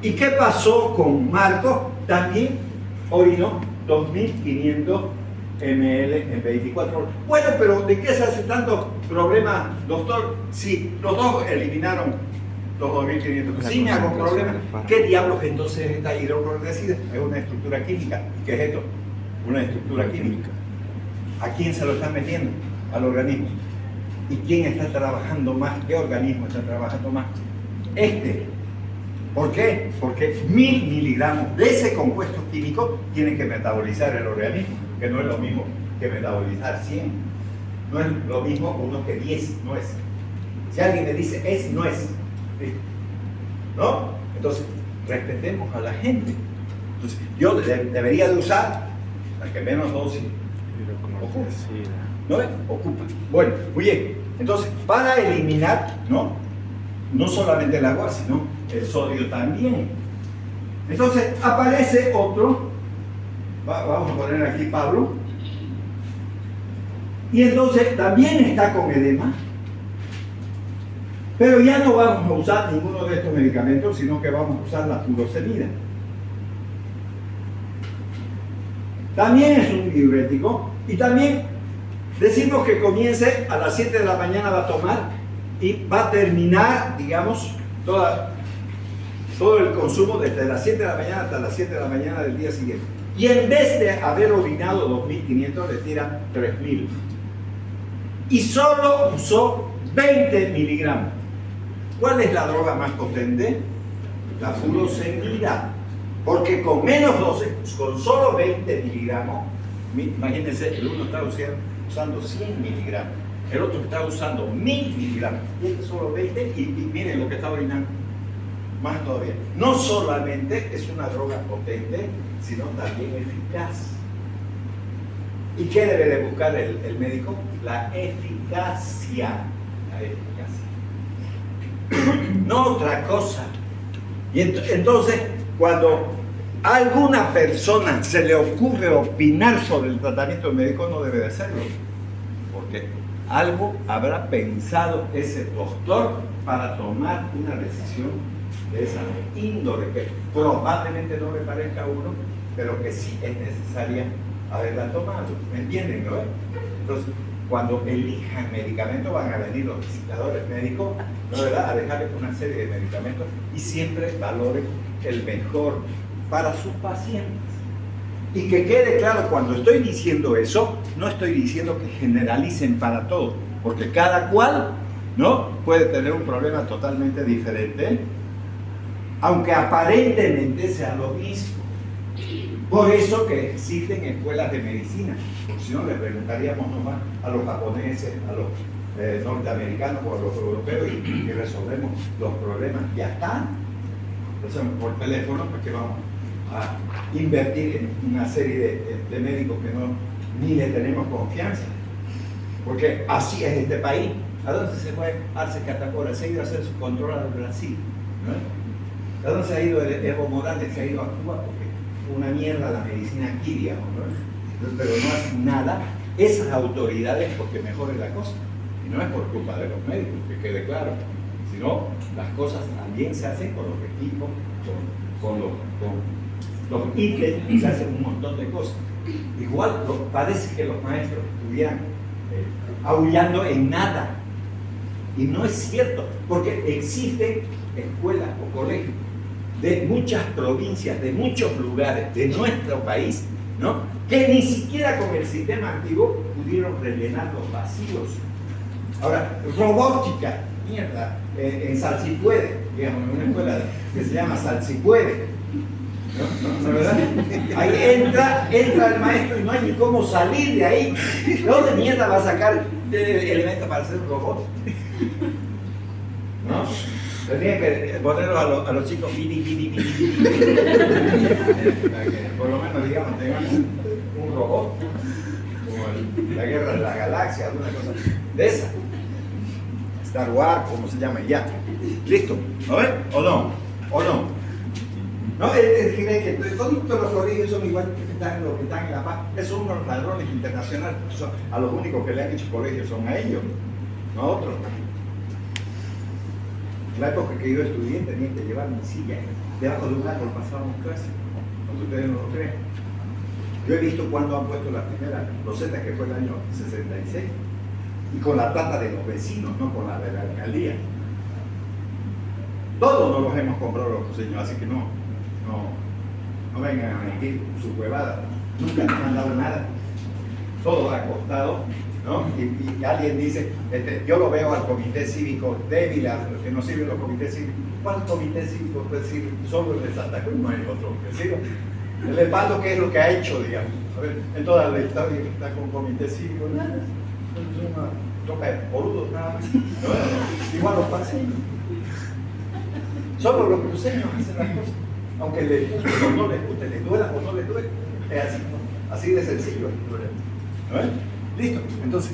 S2: ¿Y qué pasó con Marcos? También orinó 2500 ml en 24 horas. Bueno, pero ¿de qué se hace tanto problema, doctor? Si los dos eliminaron los 2500. Sí, me hago problema. ¿Qué diablos entonces es esta hidroclortiazida? Es una estructura química. ¿Qué es esto? Una estructura química. ¿A quién se lo están metiendo? Al organismo. ¿Y quién está trabajando más? ¿Qué organismo está trabajando más? Este. ¿Por qué? Porque 1000 miligramos de ese compuesto químico tienen que metabolizar el organismo, que no es lo mismo que metabolizar 100. No es lo mismo uno que 10, no es. Si alguien me dice es, no es. ¿No? Entonces, respetemos a la gente. Entonces, yo debería de usar la que menos dosis ocupa. ¿No ves? Ocupa. Bueno, muy bien. Entonces, para eliminar, no solamente el agua, sino el sodio también. Entonces, aparece otro. Vamos a poner aquí Pablo. Y entonces, también está con edema. Pero ya no vamos a usar ninguno de estos medicamentos, sino que vamos a usar la furosemida. También es un diurético y también decimos que comience a las 7 de la mañana, va a tomar y va a terminar, digamos, todo el consumo desde las 7 de la mañana hasta las 7 de la mañana del día siguiente. Y en vez de haber orinado 2500, le tiran 3000. Y solo usó 20 miligramos. ¿Cuál es la droga más potente? La furosemida. Porque con menos dosis, con solo 20 miligramos, imagínense, el uno está usando 100 miligramos, el otro está usando 1000 miligramos, y este solo 20, y miren lo que está orinando, más todavía. No solamente es una droga potente, sino también eficaz. ¿Y qué debe de buscar el médico? La eficacia. La eficacia. No otra cosa. Y entonces, cuando a alguna persona se le ocurre opinar sobre el tratamiento médico, no debe de hacerlo. Porque algo habrá pensado ese doctor para tomar una decisión de esa índole, que probablemente no le parezca a uno, pero que sí es necesaria haberla tomado. ¿Me entienden, no? Entonces, cuando elijan medicamentos, van a venir los visitadores médicos, ¿no, verdad?, a dejarles una serie de medicamentos y siempre valoren el mejor para sus pacientes. Y que quede claro, cuando estoy diciendo eso, no estoy diciendo que generalicen para todo, porque cada cual, ¿no?, puede tener un problema totalmente diferente, aunque aparentemente sea lo mismo. Por eso que existen escuelas de medicina, porque si no le preguntaríamos nomás a los japoneses, a los norteamericanos o a los europeos y resolvemos los problemas. Ya están. Entonces, por teléfono, porque vamos a invertir en una serie de médicos que ni le tenemos confianza. Porque así es este país. ¿A dónde se fue Arce Catacora? Se ha ido a hacer su control al Brasil, ¿no? ¿A dónde se ha ido Evo Morales? Se ha ido a Cuba, porque una mierda la medicina aquí, digamos, ¿no? Pero no hacen nada esas autoridades porque mejore la cosa. Y no es por culpa de los médicos, que quede claro, sino las cosas también se hacen con los equipos, con los ítems, se hacen un montón de cosas. Igual parece que los maestros estuvieran aullando en nada. Y no es cierto, porque existen escuelas o colegios de muchas provincias, de muchos lugares de nuestro país, ¿no?, que ni siquiera con el sistema antiguo pudieron rellenar los vacíos. Ahora, robótica, mierda, en Salsipuede, digamos, en una escuela que se llama Salsipuede, ¿no? ¿No, verdad? Ahí entra el maestro y no hay ni cómo salir de ahí. ¿De dónde mierda va a sacar elementos para hacer un robot? ¿No? Tendría que ponerlos a los chicos para que por lo menos, digamos, tengan un robot, como la Guerra de la Galaxia, alguna cosa de esa. Star Wars, como se llama, ya. ¿Listo? ¿No ven? ¿O no? ¿O no? ¿No? Él cree que todos los colegios son igual que los que están en La Paz. Esos son unos ladrones internacionales. A los únicos que le han hecho colegios son a ellos, no a otros. En la época que yo estudié tenía que llevar mi silla debajo de un árbol, pasábamos clases, cuando ustedes no lo creen. Yo he visto cuando han puesto la primera roseta, que fue el año 66, y con la plata de los vecinos, no con la de la alcaldía. Todos nos los hemos comprado los coseños, así que no vengan a mentir su huevada. Nunca nos han dado nada. Todo ha costado, ¿no? Y alguien dice, yo lo veo al comité cívico débil, a los que no sirven los comités cívicos. ¿Cuál comité cívico puede decir? Solo el de Santa Cruz, no hay otro que sirva. El Espaldo, ¿qué es lo que ha hecho, digamos? A ver, en toda la historia está con comité cívico, nada. Es una tropa de boludos, nada más. ¿No? Igual los paseños. Solo los cruceños hacen las cosas. Aunque les guste o no les guste, les duela o no les duele. Es así, ¿no? Así de sencillo. ¿No es? Listo. Entonces,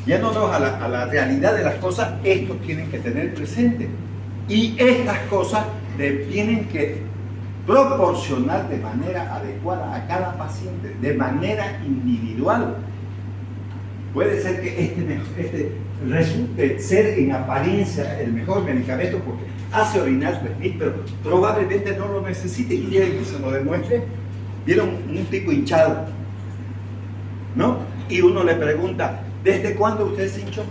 S2: yéndonos a la realidad de las cosas, esto tienen que tener presente. Y estas cosas tienen que proporcionar de manera adecuada a cada paciente, de manera individual. Puede ser que este resulte ser en apariencia el mejor medicamento porque hace orinar Smith, pero probablemente no lo necesite. Y quieren que se lo demuestre. Vieron un tipo hinchado, ¿no? Y uno le pregunta, ¿desde cuándo usted se hinchó?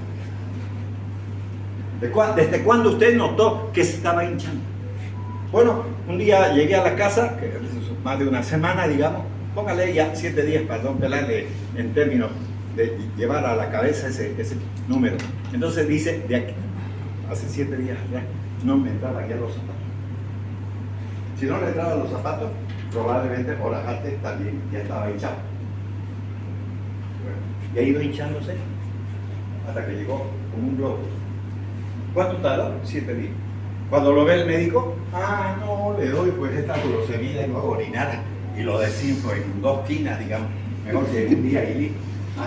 S2: ¿Desde cuándo usted notó que se estaba hinchando? Bueno, un día llegué a la casa, que es más de una semana, digamos, póngale ya 7 días para no pelarle en términos de llevar a la cabeza ese número. Entonces dice, de aquí, hace 7 días ya, no me entraban ya los zapatos. Si no le entraban los zapatos, probablemente horas antes también ya estaba hinchado. Bueno, y ha ido hinchándose hasta que llegó con un globo. ¿Cuánto tardó? 7 días. Cuando lo ve el médico, no, le doy pues esta glucosemida y lo hago orinar y lo desinflo en 2 quinas, digamos. Mejor que un día y listo.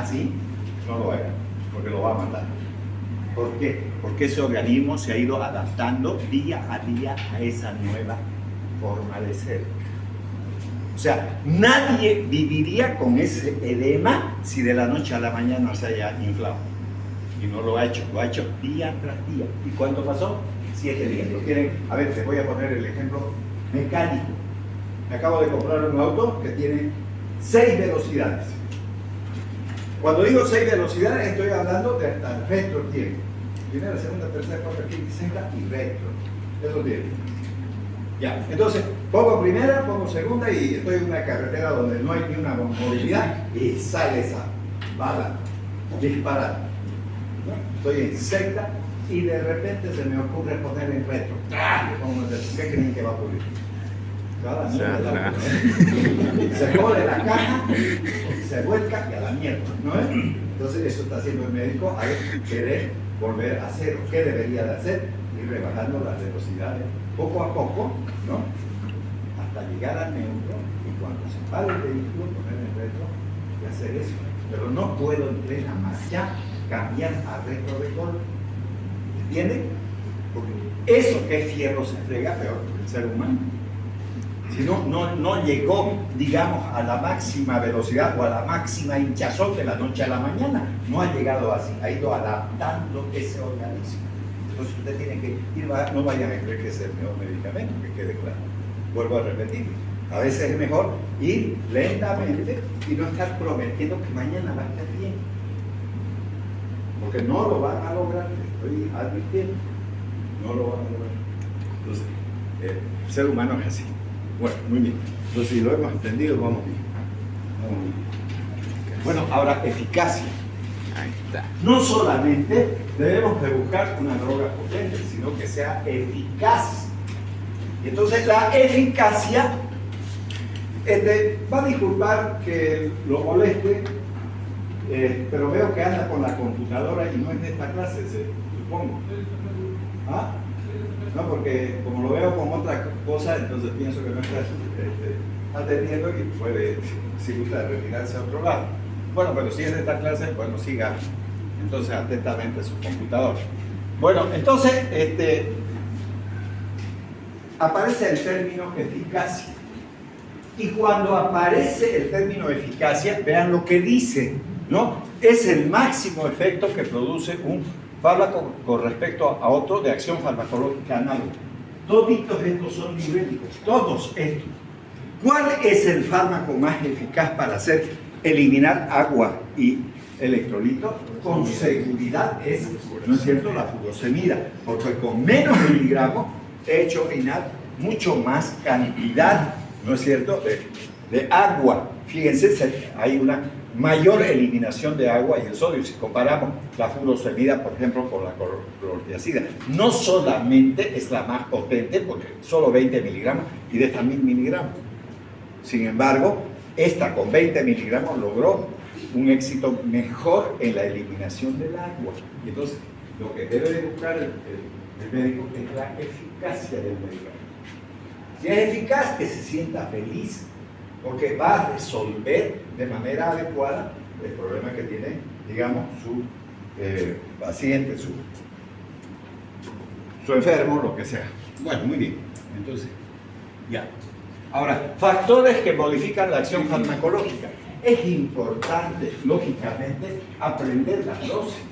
S2: Sí, no lo haga, porque lo va a matar. ¿Por qué? Porque ese organismo se ha ido adaptando día a día a esa nueva forma de ser. O sea, nadie viviría con ese edema si de la noche a la mañana se haya inflado. Y no lo ha hecho día tras día. ¿Y cuánto pasó? 7 días. ¿Lo quieren? A ver, les voy a poner el ejemplo mecánico. Me acabo de comprar un auto que tiene 6 velocidades. Cuando digo 6 velocidades, estoy hablando de hasta el retro tiene. Primera, segunda, tercera, cuarta, quinta, sexta y retro. Eso tiene. Ya, entonces, pongo primera, pongo segunda y estoy en una carretera donde no hay ni una movilidad y sale esa bala disparada. ¿No? Estoy en sexta y de repente se me ocurre poner en retro. ¿Qué creen que va a ocurrir? Se jode la caja, se vuelca y a la mierda, ¿no es? Entonces eso está haciendo el médico a querer volver a cero. ¿Qué debería de hacer? Ir rebajando las velocidades poco a poco, ¿no? Hasta llegar al neutro y cuando se pare el vehículo poner en retro y hacer eso. Pero no puedo en plena marcha cambiar a retro de gol. ¿Entienden? Porque eso que es fierro se frega peor que el ser humano. Si no llegó, digamos, a la máxima velocidad o a la máxima hinchazón de la noche a la mañana. No ha llegado así, ha ido adaptando ese organismo. Entonces usted tiene que ir, no vayan a creer que es el mejor medicamento, que quede claro. Vuelvo a repetir, a veces es mejor ir lentamente y no estar prometiendo que mañana va a estar bien. Porque no lo van a lograr, te estoy advirtiendo, no lo van a lograr. Entonces, el ser humano es así. Bueno, muy bien. Entonces, si lo hemos entendido, vamos bien. Vamos bien. Bueno, ahora, eficacia.
S1: Ahí está.
S2: No solamente debemos de buscar una droga potente, sino que sea eficaz. Y entonces la eficacia, va a disculpar que lo moleste, pero veo que anda con la computadora y no es de esta clase, supongo. ¿Ah? No, porque como lo veo con otra cosa, entonces pienso que no está atendiendo y puede, si gusta, retirarse a otro lado. Bueno, pero si es de esta clase, bueno, siga entonces atentamente su computador. Bueno, entonces, aparece el término eficacia. Y cuando aparece el término eficacia, vean lo que dice, ¿no? Es el máximo efecto que produce un fármaco con respecto a otro de acción farmacológica análoga. Toditos estos son libélicos, todos estos. ¿Cuál es el fármaco más eficaz para eliminar agua y electrolitos? Con seguridad es, ¿no es cierto?, la furosemida, porque con menos miligramos he hecho orinar mucho más cantidad, ¿no es cierto?, de agua. Fíjense, hay una mayor eliminación de agua y el sodio si comparamos la furosemida, por ejemplo, con la clortiazida. No solamente es la más potente, porque solo 20 miligramos y de estas 1000 miligramos. Sin embargo, esta con 20 miligramos logró un éxito mejor en la eliminación del agua. Y entonces, lo que debe de buscar el médico es la eficacia del medicamento. Si es eficaz, que se sienta feliz, porque va a resolver de manera adecuada el problema que tiene, digamos, su paciente, su enfermo, lo que sea. Bueno, muy bien. Entonces, ya. Ahora, factores que modifican la acción farmacológica. Es importante, lógicamente, aprender las dosis.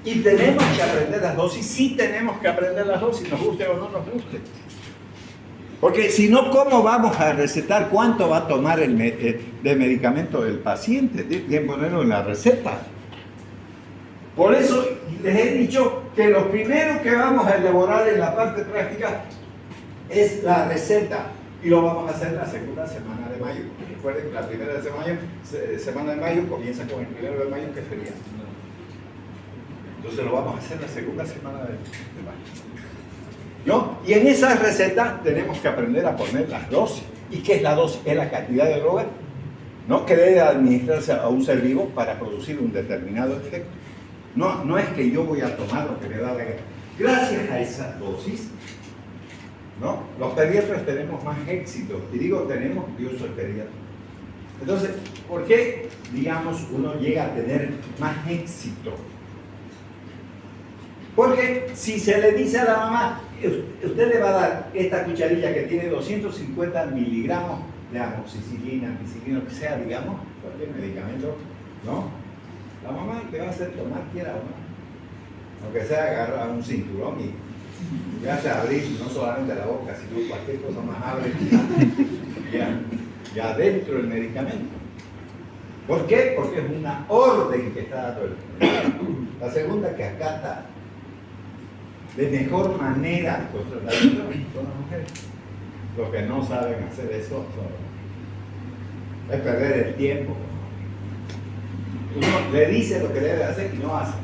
S2: Y tenemos que aprender las dosis, sí tenemos que aprender las dosis, nos guste o no nos guste. Porque si no, ¿cómo vamos a recetar cuánto va a tomar de medicamento el paciente? Tienen que ponerlo en la receta. Por eso les he dicho que lo primero que vamos a elaborar en la parte práctica es la receta. Y lo vamos a hacer la segunda semana de mayo. Recuerden que la primera semana de mayo comienza con el 1 de mayo, que es feriado. Entonces lo vamos a hacer la segunda semana de mayo, ¿no? Y en esa receta tenemos que aprender a poner las dosis. ¿Y qué es la dosis? Es la cantidad de droga, ¿no?, que debe administrarse a un ser vivo para producir un determinado efecto. No es que yo voy a tomar lo que me da la gana. Gracias a esa dosis, ¿no?, los pediatras tenemos más éxito. Y digo tenemos, yo soy pediatra. Entonces, ¿por qué, digamos, uno llega a tener más éxito? Porque si se le dice a la mamá, usted le va a dar esta cucharilla que tiene 250 miligramos de amoxicilina, ampicilina, lo que sea, digamos, cualquier medicamento, ¿no? La mamá le va a hacer tomar, quiera o no. Aunque sea agarrar un cinturón y ya se abrir no solamente la boca, sino cualquier cosa más abre ya dentro del medicamento. ¿Por qué? Porque es una orden que está dando el medicamento. La segunda, que acata de mejor manera los tratamientos son las mujeres. Los que no saben hacer eso es perder el tiempo. Uno le dice lo que debe hacer y no hace.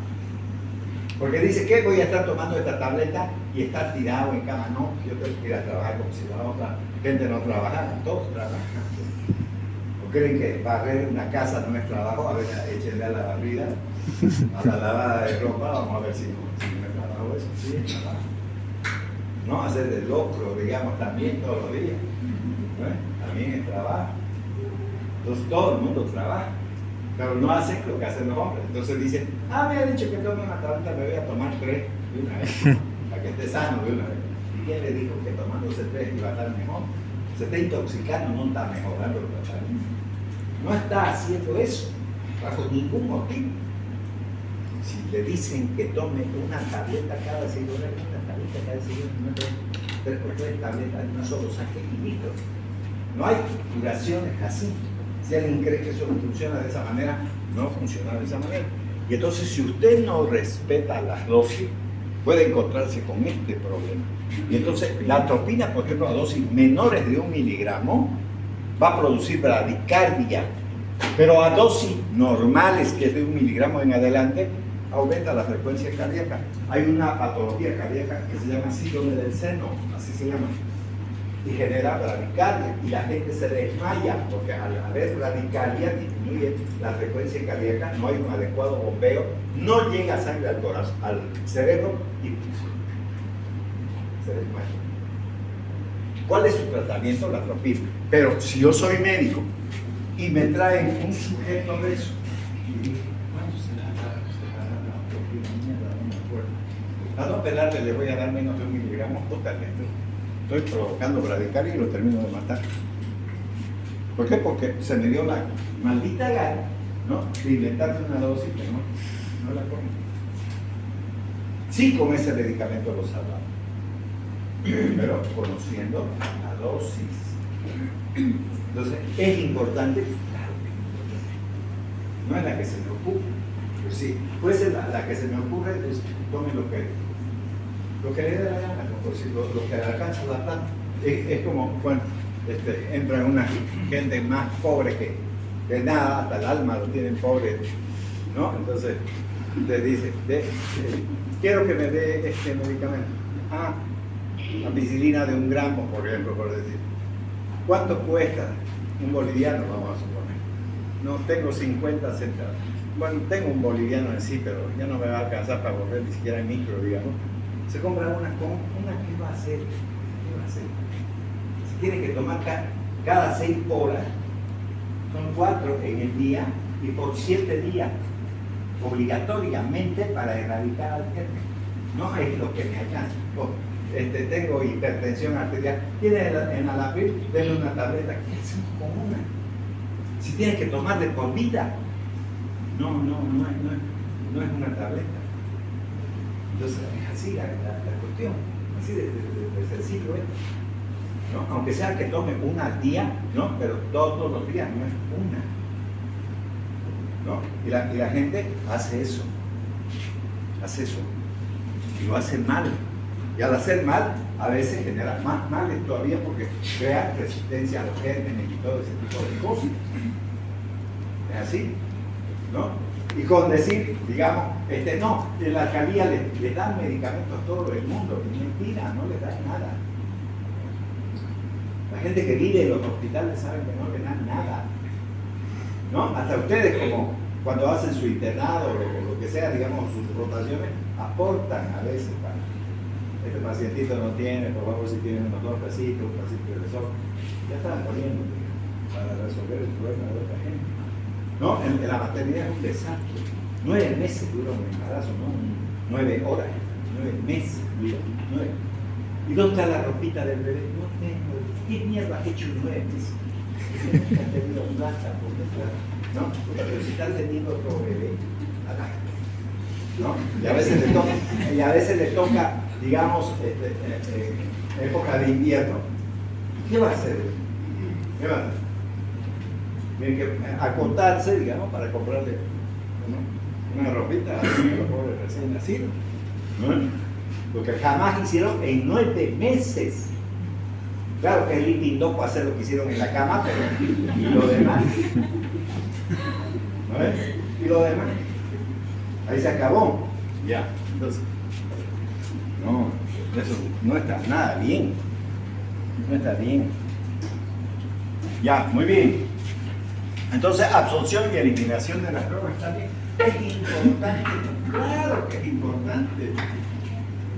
S2: Porque dice que voy a estar tomando esta tableta y estar tirado en cama. No, yo tengo que ir a trabajar como si la otra gente no trabajara. Todos trabajan. ¿O creen que barrer una casa no es trabajo? A ver, échenle a la barrida, a la lavada de ropa, vamos a ver si no es trabajo eso. Sí, es trabajo. No hacer de locro, digamos, también todos los días. ¿No? También es trabajo. Entonces todo el mundo trabaja. Pero no hacen lo que hacen los hombres. Entonces dicen, me ha dicho que tome una tableta, me voy a tomar 3 de una vez, para que esté sano de una vez. ¿Y quién le dijo que tomándose 3 iba a estar mejor? Se está intoxicando, no está mejorando el tratamiento. No está haciendo eso, bajo ningún motivo. Si le dicen que tome una tableta cada 6 horas, una tableta cada 6 horas, no tres o 3 tabletas de una solo saque y listo. No hay curaciones así. Si alguien cree que eso funciona de esa manera, no funciona de esa manera. Y entonces, si usted no respeta las dosis, puede encontrarse con este problema. Y entonces, la atropina, por ejemplo, a dosis menores de 1 miligramo, va a producir bradicardia. Pero a dosis normales, que es de 1 miligramo en adelante, aumenta la frecuencia cardíaca. Hay una patología cardíaca que se llama síndrome del seno, así se llama, y genera bradicardia, y la gente se desmaya, porque al haber bradicardia disminuye la frecuencia cardíaca, no hay un adecuado bombeo, no llega sangre al corazón, al cerebro, y se desmaya. ¿Cuál es su tratamiento? La atropina. Pero si yo soy médico y me traen un sujeto de eso, y digo, ¿cuánto será la atropina? Mierda, no me acuerdo. A no pelarle le voy a dar menos de 1 miligramo, totalmente. Estoy provocando bradicardia y lo termino de matar. ¿Por qué? Porque se me dio la maldita gana, ¿no?, de inventarme una dosis que no la como. Sí, con ese medicamento lo salvamos, pero conociendo la dosis. Entonces, ¿es importante? Claro que es importante. No es la que se me ocurre. Pues sí, puede ser la que se me ocurre, pues, tome lo que le dé la gana, lo que le alcanza la plata. Es como, bueno, entra una gente más pobre que nada, hasta el alma lo tienen pobre, ¿no? Entonces, le dice, quiero que me dé este medicamento. Ah, ampicilina de 1 gramo, por ejemplo, por decir. ¿Cuánto cuesta? Un boliviano, vamos a suponer. No, tengo 50 centavos. Bueno, tengo un boliviano en sí, pero ya no me va a alcanzar para volver ni siquiera en micro, digamos. Se compra una, ¿qué va a hacer? ¿Qué va a hacer? Si tiene que tomar cada 6 horas, son 4 en el día, y por 7 días, obligatoriamente, para erradicar al germen. No es lo que me alcanza. Tengo hipertensión arterial, tiene en Alapil, denle una tableta. ¿Qué hacemos con una? Si tienes que tomar de por vida, no es una tableta. Entonces es así la cuestión, así de sencillo es, ¿no? Aunque sea que tome una al día, ¿no?, pero todos los días, no es una, ¿no? Y la gente hace eso, y lo hace mal. Y al hacer mal, a veces genera más males todavía, porque crea resistencia a los gérmenes y todo ese tipo de cosas. Es así, ¿no? Y con decir, digamos, no, en la alcaldía le dan medicamentos a todo el mundo, es mentira, no le dan nada. La gente que vive en los hospitales sabe que no le dan nada, ¿no? Hasta ustedes, como cuando hacen su internado o lo que sea, digamos, sus rotaciones, aportan a veces para este pacientito no tiene, por favor, si tiene unos 2 pesitos, un pasito de sol, ya están poniendo para resolver el problema de otra gente. No, la maternidad es un desastre. 9 meses dura un embarazo, ¿no? 9 horas, 9 meses dura, 9. ¿Y dónde está la ropita del bebé? No tengo. ¿Qué mierda has hecho en 9 meses? Nunca has tenido plata, ¿no? Pero si están teniendo otro bebé, ¿no? Y a veces le toca, digamos, época de invierno. ¿Qué va a hacer? ¿Qué va a hacer? Tienen que acotarse, digamos, para comprarle, ¿no?, una ropita a los pobres recién nacidos, ¿no? Lo que jamás hicieron en 9 meses. Claro que es lindo hacer lo que hicieron en la cama, pero ¿y lo demás? ¿No ves? ¿Y lo demás? Ahí se acabó. Ya, entonces, no, eso no está nada bien. No está bien. Ya, muy bien. Entonces, absorción y eliminación de las drogas también es importante. Claro que es importante.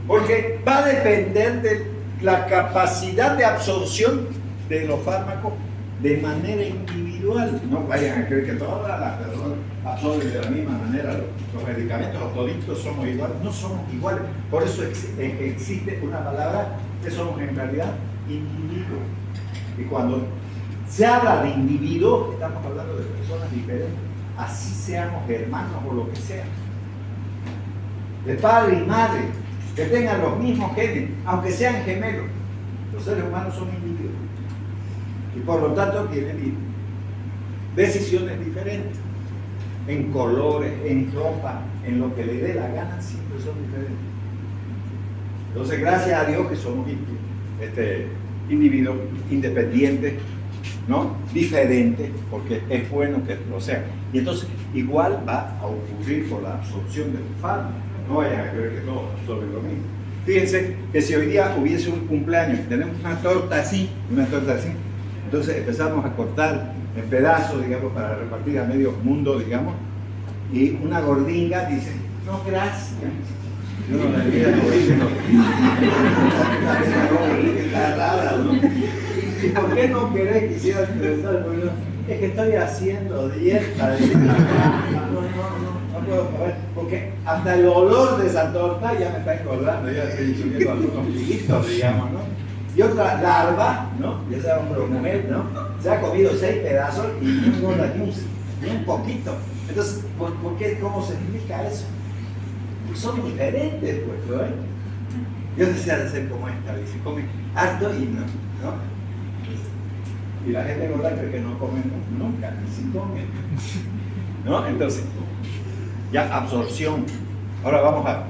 S2: Porque va a depender de la capacidad de absorción de los fármacos de manera individual. No vayan a creer que todas las personas absorben de la misma manera los medicamentos, los toditos somos iguales. No somos iguales. Por eso existe una palabra que somos en realidad individuos. Y cuando se habla de individuos, estamos hablando de personas diferentes, así seamos hermanos o lo que sea. de padre y madre, que tengan los mismos genes, aunque sean gemelos. Los seres humanos son individuos y por lo tanto tienen decisiones diferentes en colores, en ropa, en lo que le dé la gana, siempre son diferentes. Entonces, gracias a Dios que somos individuos independientes, ¿no? Diferentes, porque es bueno que lo sean. Y entonces, igual va a ocurrir con la absorción del fármaco. No vayan a creer que todo sobre lo mismo. Fíjense que si hoy día hubiese un cumpleaños, tenemos una torta así, entonces empezamos a cortar en pedazos, digamos, para repartir a medio mundo, digamos, y una gordinga dice, no, gracias. Yo no la vida no está rara, ¿no? ¿Y por qué no querés que hiciera expresar? Bueno, es que estoy haciendo dieta. No puedo comer, porque hasta el olor de esa torta ya me está engordando, ya estoy subiendo algunos kilitos, digamos, ¿no? Y otra larva, ¿no? Ya sea hombre o mujer, ¿no? Se ha comido 6 pedazos y no engorda ni un poquito. Entonces, ¿por qué? ¿Cómo se explica eso? Pues son diferentes, pues, ¿no? Yo deseo de ser como esta, dice, come harto y no. Y la gente gorda cree que no come nunca, ni si come. ¿No? Entonces, ya absorción. Ahora vamos a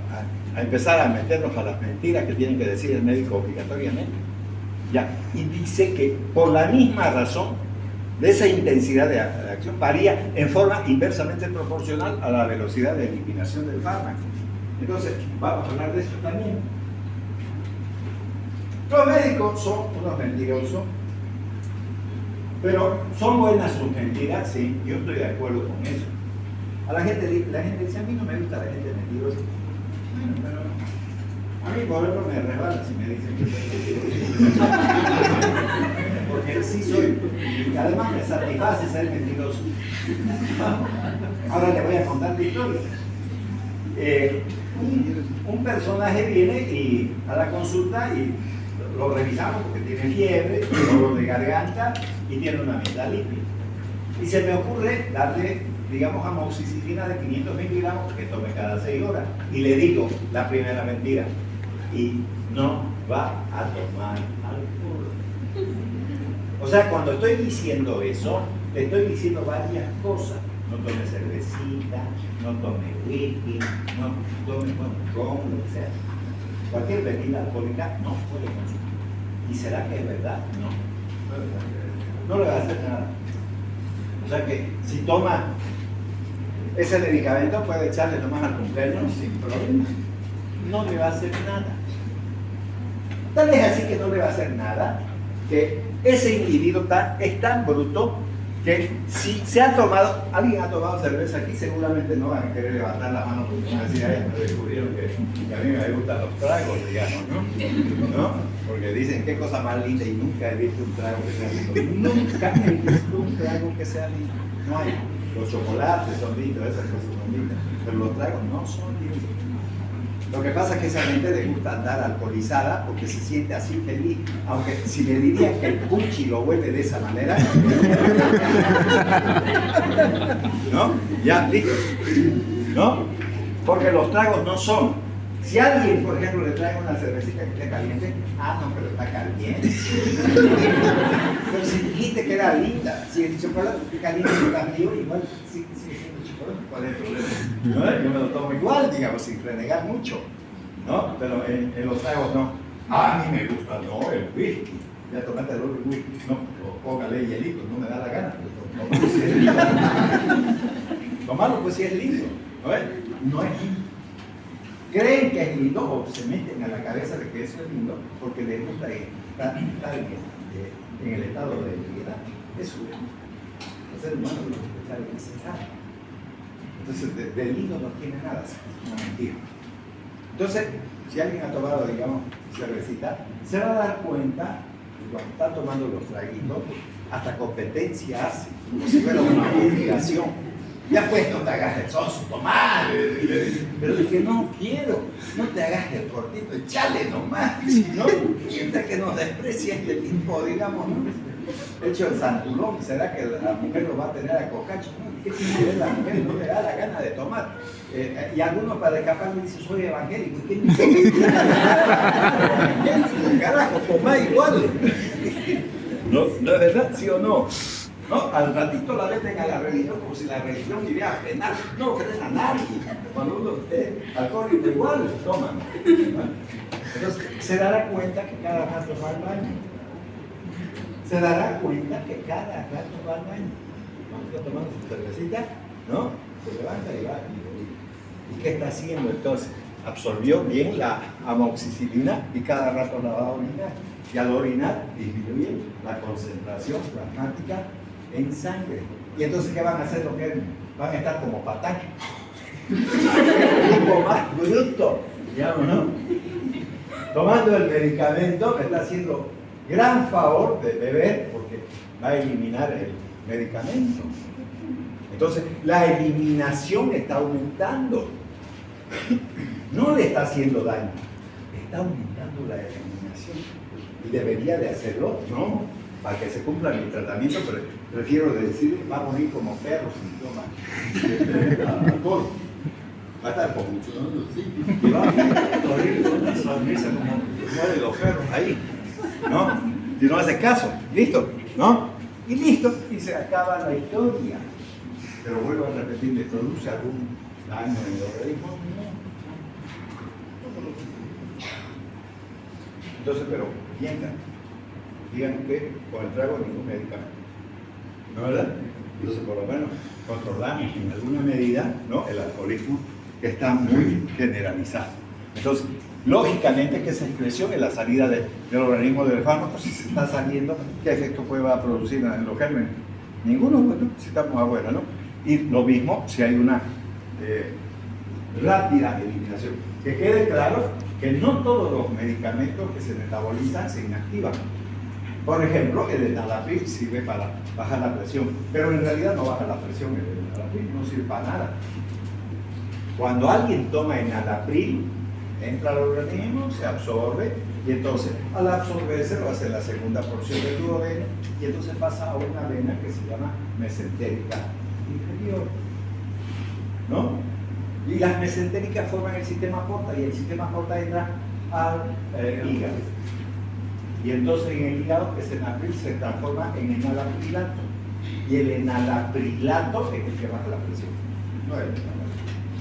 S2: empezar a meternos a las mentiras que tiene que decir el médico obligatoriamente. Ya. Y dice que por la misma razón de esa intensidad de acción varía en forma inversamente proporcional a la velocidad de eliminación del fármaco. Entonces, vamos a hablar de eso también. Los médicos son unos mentirosos, pero son buenas sus mentiras, sí, yo estoy de acuerdo con eso. La gente dice, a mí no me gusta la gente mentirosa. Bueno, pero a mí por ejemplo me resbala si me dicen que soy mentiroso. Porque sí soy, y además me satisface ser mentiroso. Ahora les voy a contar la historia. Un personaje viene a la consulta y lo revisamos porque tiene fiebre, dolor de garganta y tiene una amigdalitis. Y se me ocurre darle, digamos, amoxicilina de 500 miligramos que tome cada 6 horas. Y le digo la primera mentira, y no va a tomar alcohol. O sea, cuando estoy diciendo eso, le estoy diciendo varias cosas. No tome cervecita, no tome whisky, no tome ron, lo que sea. Cualquier bebida alcohólica no puede consumir. ¿Y será que es verdad? No le va a hacer nada. O sea que si toma ese medicamento puede echarle nomás al cumpleaños sin problema. No le va a hacer nada. Tal vez así que no le va a hacer nada, que ese individuo es tan bruto que si se ha tomado, alguien ha tomado cerveza aquí, seguramente no van a querer levantar la mano porque van a decir, ay, me descubrieron que a mí me gustan los tragos, digamos, ¿no? Porque dicen, qué cosa más linda y nunca he visto un trago que sea lindo. Nunca he visto un trago que sea lindo. No hay. Los chocolates son lindos, esas cosas son lindas, pero los tragos no son lindos. Lo que pasa es que a esa gente le gusta andar alcoholizada porque se siente así feliz. Aunque si le dirían que el puchi lo vuelve de esa manera, ¿no? Ya, listo. ¿No? Porque los tragos no son. Si alguien, por ejemplo, le trae una cervecita que esté caliente, no, pero está caliente. Pero si dijiste que era linda, si el chocolate está caliente y está frío, igual sigue siendo chocolate. ¿Cuál es el problema? ¿No? Yo me lo tomo igual, digamos, sin renegar mucho, ¿no? Pero en los tragos no. A mí me gusta, no, el whisky. Ya tomaste el otro whisky, no, póngale hielito, no me da la gana. Tomarlo pues si es lindo, ¿no es? No es lindo. Creen que es lindo o se meten a la cabeza de que eso es lindo porque les gusta estar en el estado de ebriedad. Eso es. El ser humano lo que sabe que se da. Entonces, de lindo no tiene nada, es una mentira. Entonces, si alguien ha tomado, digamos, cervecita, se va a dar cuenta que cuando está tomando los traguitos, hasta competencia hace, como si fuera una obligación. Ya pues no te hagas el soso, tomar. Pero es que no quiero, no te hagas el cortito, echale nomás. ¿No? Mientras que nos desprecia este tipo, digamos, ¿no? hecho el santurrón, ¿será que la mujer lo va a tener a cocacho? ¿Qué tiene que ver la mujer? No le da la gana de tomar. Y algunos para escapar me dicen, soy evangélico. ¿Qué me dice? Carajo, tomá igual. ¿No es verdad? ¿Sí o no? ¿No? Al ratito la meten a la religión como si la religión iría a frenar. No frena a nadie. Cuando uno esté alcohólico igual, toman. Entonces, se dará cuenta que cada rato va al baño. Se dará cuenta que cada rato va al baño. Cuando está tomando su cervecita, ¿no? Se levanta y va. ¿Y qué está haciendo entonces? Absorbió bien la amoxicilina y cada rato la va a orinar. Y al orinar disminuye la concentración plasmática en sangre. Y entonces, ¿qué van a hacer los gérmenes? Van a estar como patán. Un poco más bruto, ¿ya o no? Tomando el medicamento, me está haciendo gran favor de beber porque va a eliminar el medicamento. Entonces, la eliminación está aumentando. No le está haciendo daño, está aumentando la eliminación. Y debería de hacerlo, ¿no? Para que se cumpla mi tratamiento, pero prefiero decir, va a morir como perro si toma alcohol. Va a estar convulsionando, sí. Y va a morir con una sonrisa como de los perros ahí, ¿no? Si no hace caso, listo, ¿no? Y listo, y se acaba la historia. Pero vuelvo a repetir, ¿le produce algún daño en el organismo? No. Entonces, pero piensan, digan que con el trago ningún medicamento, ¿no es verdad? Entonces, por lo menos controlamos en alguna medida, ¿no?, el alcoholismo que está muy generalizado. Entonces, lógicamente que esa expresión en la salida del organismo del fármaco, si se está saliendo, ¿qué efecto puede producir en los gérmenes? Ninguno, bueno, si estamos afuera, ¿no? Y lo mismo si hay una rápida eliminación. Que quede claro que no todos los medicamentos que se metabolizan se inactivan. Por ejemplo, el enalapril sirve para bajar la presión, pero en realidad no baja la presión, el enalapril no sirve para nada. Cuando alguien toma enalapril, entra al organismo, se absorbe, y entonces al absorberse lo hace la segunda porción del duodeno, y entonces pasa a una vena que se llama mesentérica inferior, ¿no? Y las mesentéricas forman el sistema porta, y el sistema porta entra al hígado. Y entonces en el hígado ese enalapril se transforma en enalaprilato. Y el enalaprilato es el que baja la presión, no el enalapril.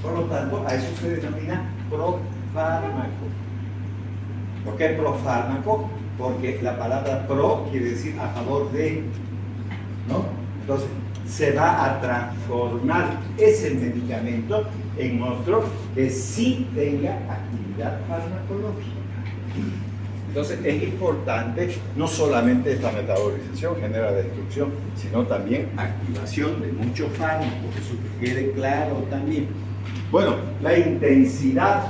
S2: Por lo tanto, a eso se denomina profármaco. ¿Por qué profármaco? Porque la palabra pro quiere decir a favor de, ¿no? Entonces, se va a transformar ese medicamento en otro que sí tenga actividad farmacológica. Entonces es importante no solamente esta metabolización genera destrucción, sino también activación de muchos fármacos, eso que quede claro también. Bueno, la intensidad,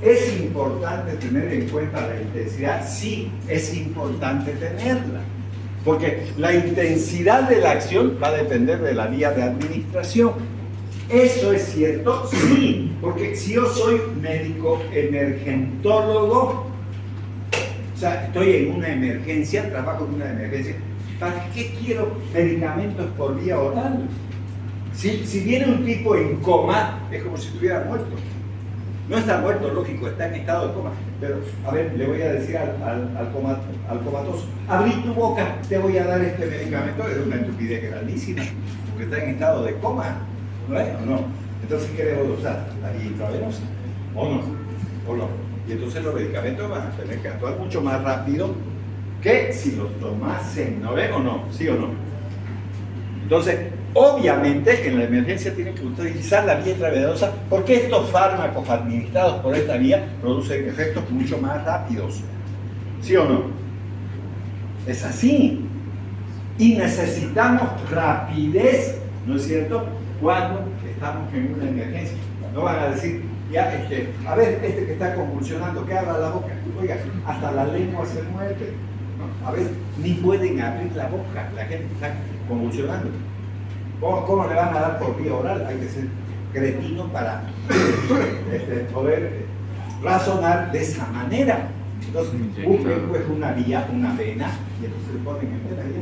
S2: es importante tener en cuenta la intensidad, sí, es importante tenerla. Porque la intensidad de la acción va a depender de la vía de administración. ¿Eso es cierto? Sí, porque si yo soy médico emergentólogo, o sea, estoy en una emergencia, trabajo en una emergencia, ¿para qué quiero medicamentos por vía oral? Si viene un tipo en coma, es como si estuviera muerto. No está muerto, lógico, está en estado de coma. Pero, a ver, le voy a decir al comatoso, abrí tu boca, te voy a dar este medicamento. Es una estupidez grandísima, porque está en estado de coma, ¿no es? ¿O no? Entonces, ¿qué debo usar? ¿La vía intravenosa? ¿O no? ¿O no? Y entonces los medicamentos van a tener que actuar mucho más rápido que si los tomasen, ¿no ven o no? ¿Sí o no? Entonces, obviamente en la emergencia tienen que utilizar la vía intravenosa porque estos fármacos administrados por esta vía producen efectos mucho más rápidos. ¿Sí o no? Es así. Y necesitamos rapidez, ¿no es cierto?, cuando estamos en una emergencia. No van a decir, ya, a ver, este que está convulsionando, que abra la boca. Oiga, hasta la lengua se muerde, ¿no? A veces ni pueden abrir la boca, la gente está convulsionando. ¿Cómo le van a dar por vía oral? Hay que ser cretino para poder razonar de esa manera. Entonces, busquen pues una vía, una vena, y entonces le ponen en vena, y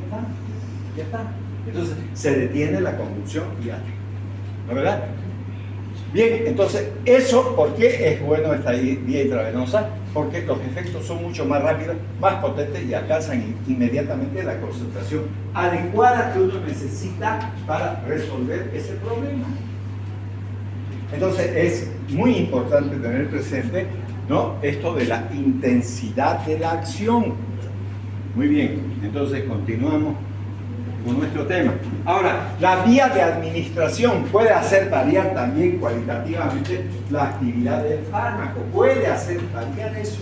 S2: ya está. Entonces, se detiene la convulsión y ya. ¿No es verdad? Bien, entonces, eso, ¿por qué es bueno esta vía intravenosa? Porque los efectos son mucho más rápidos, más potentes y alcanzan inmediatamente la concentración adecuada que uno necesita para resolver ese problema. Entonces, es muy importante tener presente, ¿no?, esto de la intensidad de la acción. Muy bien, entonces continuamos con nuestro tema. Ahora, la vía de administración puede hacer variar también cualitativamente la actividad del fármaco, puede hacer variar eso.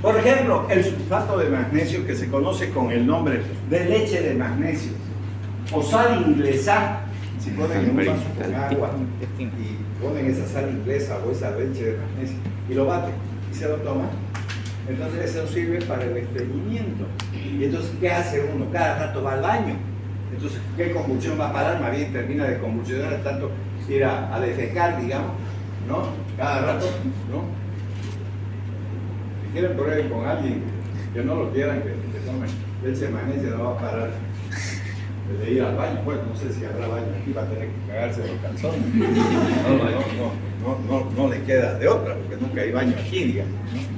S2: Por ejemplo, el sulfato de magnesio, que se conoce con el nombre de leche de magnesio o sal inglesa. Si ponen en un vaso con agua y ponen esa sal inglesa o esa leche de magnesio y lo baten y se lo toman, entonces eso sirve para el estreñimiento. Y entonces, ¿qué hace uno? Cada rato va al baño. Entonces, ¿qué convulsión va a parar? Más bien termina de convulsionar, tanto ir a defecar, digamos, ¿no? Cada rato, ¿no? Si quieren prueben con alguien que no lo quieran, que tomen leche de magnesio, no va a parar de ir al baño. Pues no sé si habrá baño aquí, va a tener que cagarse los calzones. No le queda de otra, porque nunca hay baño aquí, digamos, ¿no?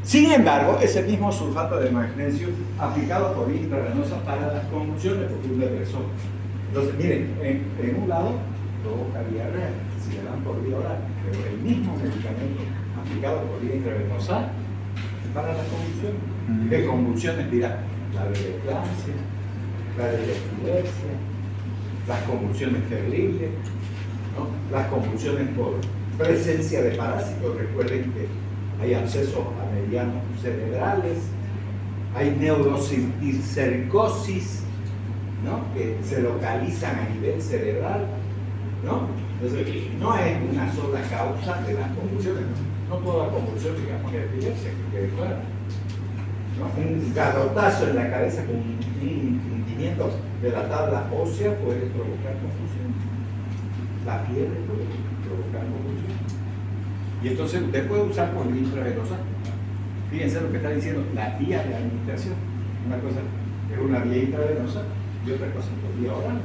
S2: Sin embargo, ese mismo sulfato de magnesio aplicado por vía intravenosa para las convulsiones, porque es un depresor. Entonces, miren, en un lado provoca diarrea, si le dan por vía oral, pero el mismo medicamento aplicado por vía intravenosa para las convulsiones. ¿Qué convulsiones dirá? La de eclampsia, la de epilepsia, las convulsiones febriles, ¿no?, las convulsiones por presencia de parásitos. Recuerden que hay abscesos a medianos cerebrales, hay neurocisticercosis, ¿no?, que se localizan a nivel cerebral, ¿no? Entonces, no es una sola causa de las convulsiones, no toda convulsión, digamos, es epilepsia, que quede claro, ¿no? Un garrotazo en la cabeza con un hundimiento de la tabla ósea puede provocar confusión. La fiebre puede provocar confusión. Y entonces usted puede usar por vía intravenosa. Fíjense lo que está diciendo, la vía de administración. Una cosa es una vía intravenosa y otra cosa es por vía oral.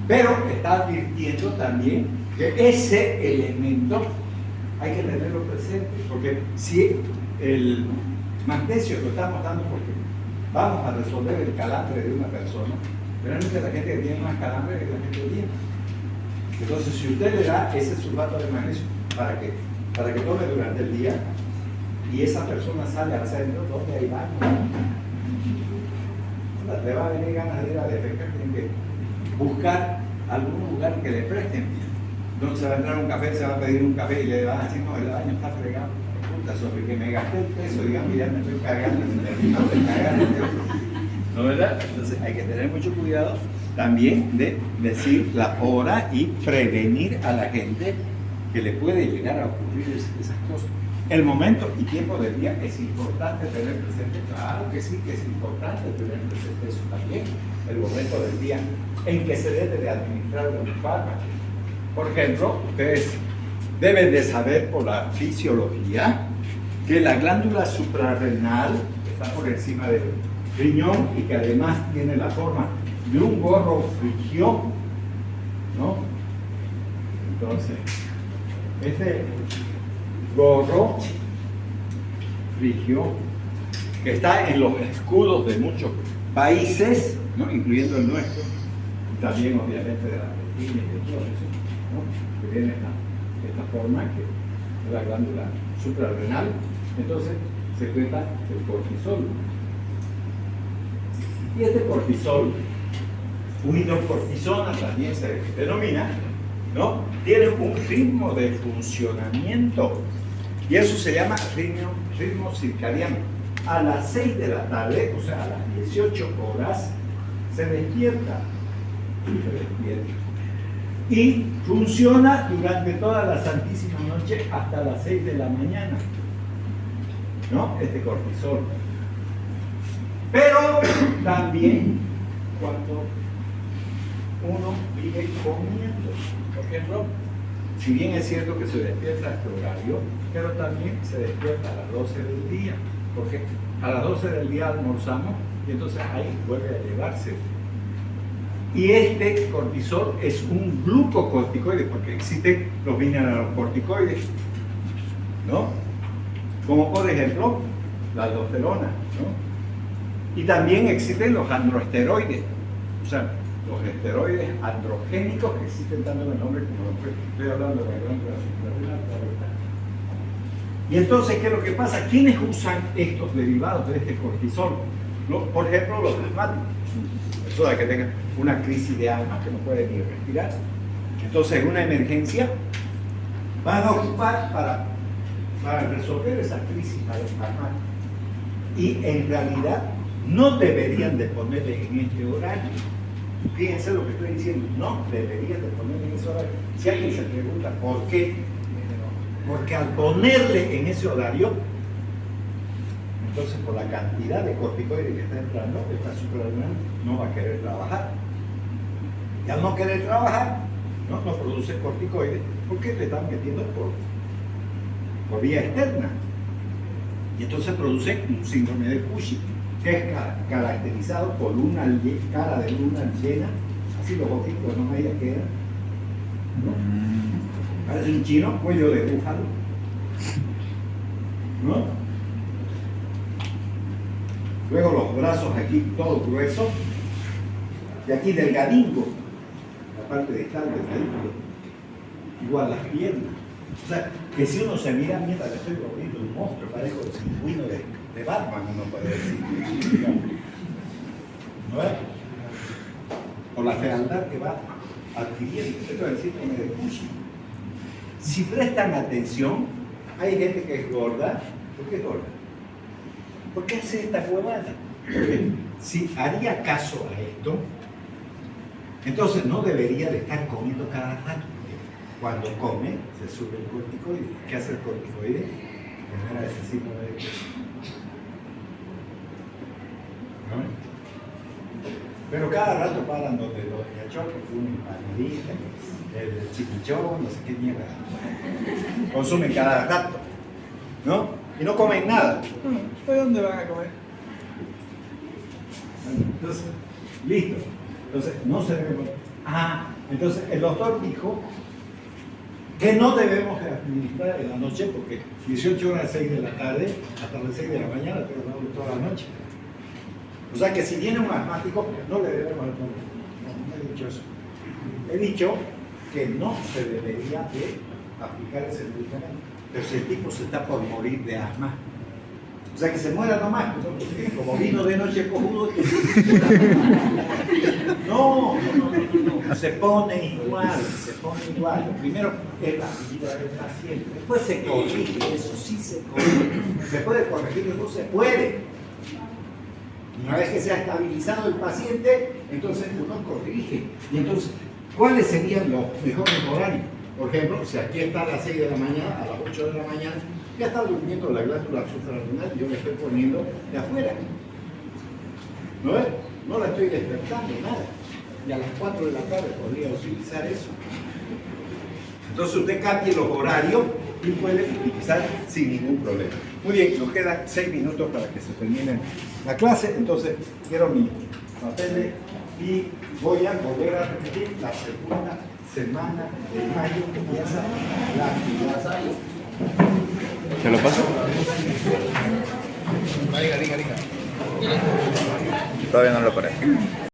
S2: Pero está advirtiendo también que ese elemento hay que tenerlo presente, porque si el magnesio lo estamos dando porque vamos a resolver el calambre de una persona, realmente la gente que tiene más calambre es la gente que tiene. Entonces, si usted le da ese sulfato de magnesio para que tome durante el día y esa persona sale al centro donde hay baño, le va a venir ganas de ir a defecar, tienen que buscar algún lugar que le presten. Entonces se va a entrar a un café, se va a pedir un café y le van a decir, no, el baño está fregado. Puta, sobre que me gasté el peso, digamos, ya me estoy cagando y me termino de cagar. ¿No, verdad? Entonces hay que tener mucho cuidado también de decir la hora y prevenir a la gente que le puede llegar a ocurrir esas cosas. El momento y tiempo del día es importante tener presente, claro que sí, que es importante tener presente eso también, el momento del día en que se debe de administrar un fármaco. Por ejemplo, ustedes deben de saber por la fisiología que la glándula suprarrenal, que está por encima del riñón y que además tiene la forma de un gorro frigio, ¿no? Entonces, este gorro frigio, que está en los escudos de muchos países, ¿no?, incluyendo el nuestro, y también obviamente de la Argentina y de todo eso, ¿no?, que tiene esta forma, que es la glándula suprarrenal. Entonces se cuenta el cortisol. Y este cortisol, unidocortisona también se denomina, ¿no?, tiene un ritmo de funcionamiento y eso se llama ritmo circadiano. A las 6 de la tarde, o sea, a las 18 horas, se despierta. Y funciona durante toda la santísima noche hasta las 6 de la mañana, ¿no?, este cortisol. Pero también cuando uno vive comiendo, por ejemplo, Si bien es cierto que se despierta a este horario, pero también se despierta a las 12 del día, porque a las 12 del día almorzamos y entonces ahí vuelve a elevarse. Y este cortisol es un glucocorticoide, porque existen los mineralocorticoides, ¿no? Como por ejemplo la aldosterona, ¿no? Y también existen los androesteroides, o sea, los esteroides androgénicos que existen tanto en el hombre como en la mujer. Estoy hablando de la glándula suprarrenal. Y entonces, ¿qué es lo que pasa? ¿Quiénes usan estos derivados de este cortisol? ¿No? Por ejemplo, los asmáticos. Eso de que tengan una crisis de asma que no pueden ni respirar. Entonces, en una emergencia, van a ocupar para resolver esa crisis asmática. Y en realidad, no deberían de ponerle en este horario. Fíjense lo que estoy diciendo, no deberían de ponerle en ese horario. Si alguien se pregunta por qué, porque al ponerle en ese horario, entonces por la cantidad de corticoides que está entrando, esta suprarrenal no va a querer trabajar. Y al no querer trabajar, no produce corticoides porque le están metiendo por vía externa. Y entonces produce un síndrome de Cushing, que es caracterizado por una cara de luna llena, así los ojitos no media quedan, ¿no? Parece un chino, cuello de búfalo, ¿no? Luego los brazos aquí todos gruesos, y aquí delgadingo, la parte distal delgadingo, igual las piernas. O sea, que si uno se mira mientras le estoy volviendo un monstruo, parezco el pingüino de Batman, uno puede decir. ¿No es? O la fealdad que va adquiriendo. Esto es el síndrome de Cushing. Si prestan atención, hay gente que es gorda. ¿Por qué es gorda? ¿Por qué hace esta huevada? Porque si haría caso a esto, entonces no debería de estar comiendo cada rato. Cuando come, se sube el corticoide. ¿Qué hace el corticoide? Genera ese síndrome de Cushing. ¿No? Pero cada rato paran donde los ñachos, que fuman panelita, el chiquichón, no sé qué mierda. Consumen cada rato, ¿no? Y no comen nada. ¿De dónde van a comer? Entonces, listo. Entonces, no se debe comer. Entonces el doctor dijo que no debemos administrar en la noche porque 18 horas, 6 de la tarde, hasta las 6 de la mañana, pero no toda la noche. O sea que si viene un asmático, no le debemos al tomar. No he dicho eso. He dicho que no se debería de aplicar ese medicamento. Pero si el tipo se está por morir de asma, o sea que se muera nomás, como vino de noche cojudo. No, se pone igual, Lo primero es la vida del paciente. Después se corrige, eso sí se corrige. ¿Se puede corregir? No se puede. Una vez que se ha estabilizado el paciente, entonces uno corrige. Y entonces, ¿cuáles serían los mejores horarios? Por ejemplo, si aquí está a las 6 de la mañana, a las 8 de la mañana, ya está durmiendo la glándula suprarrenal y yo le estoy poniendo de afuera. ¿No ves? No la estoy despertando, nada. Y a las 4 de la tarde podría utilizar eso. Entonces usted cambie los horarios y puede utilizar sin ningún problema. Muy bien, nos quedan 6 minutos para que se termine la clase. Entonces, quiero mis papeles y voy a volver a repetir la segunda semana de mayo que comienza la actividad.
S1: ¿Te lo paso?
S4: Diga.
S1: Todavía no lo paré.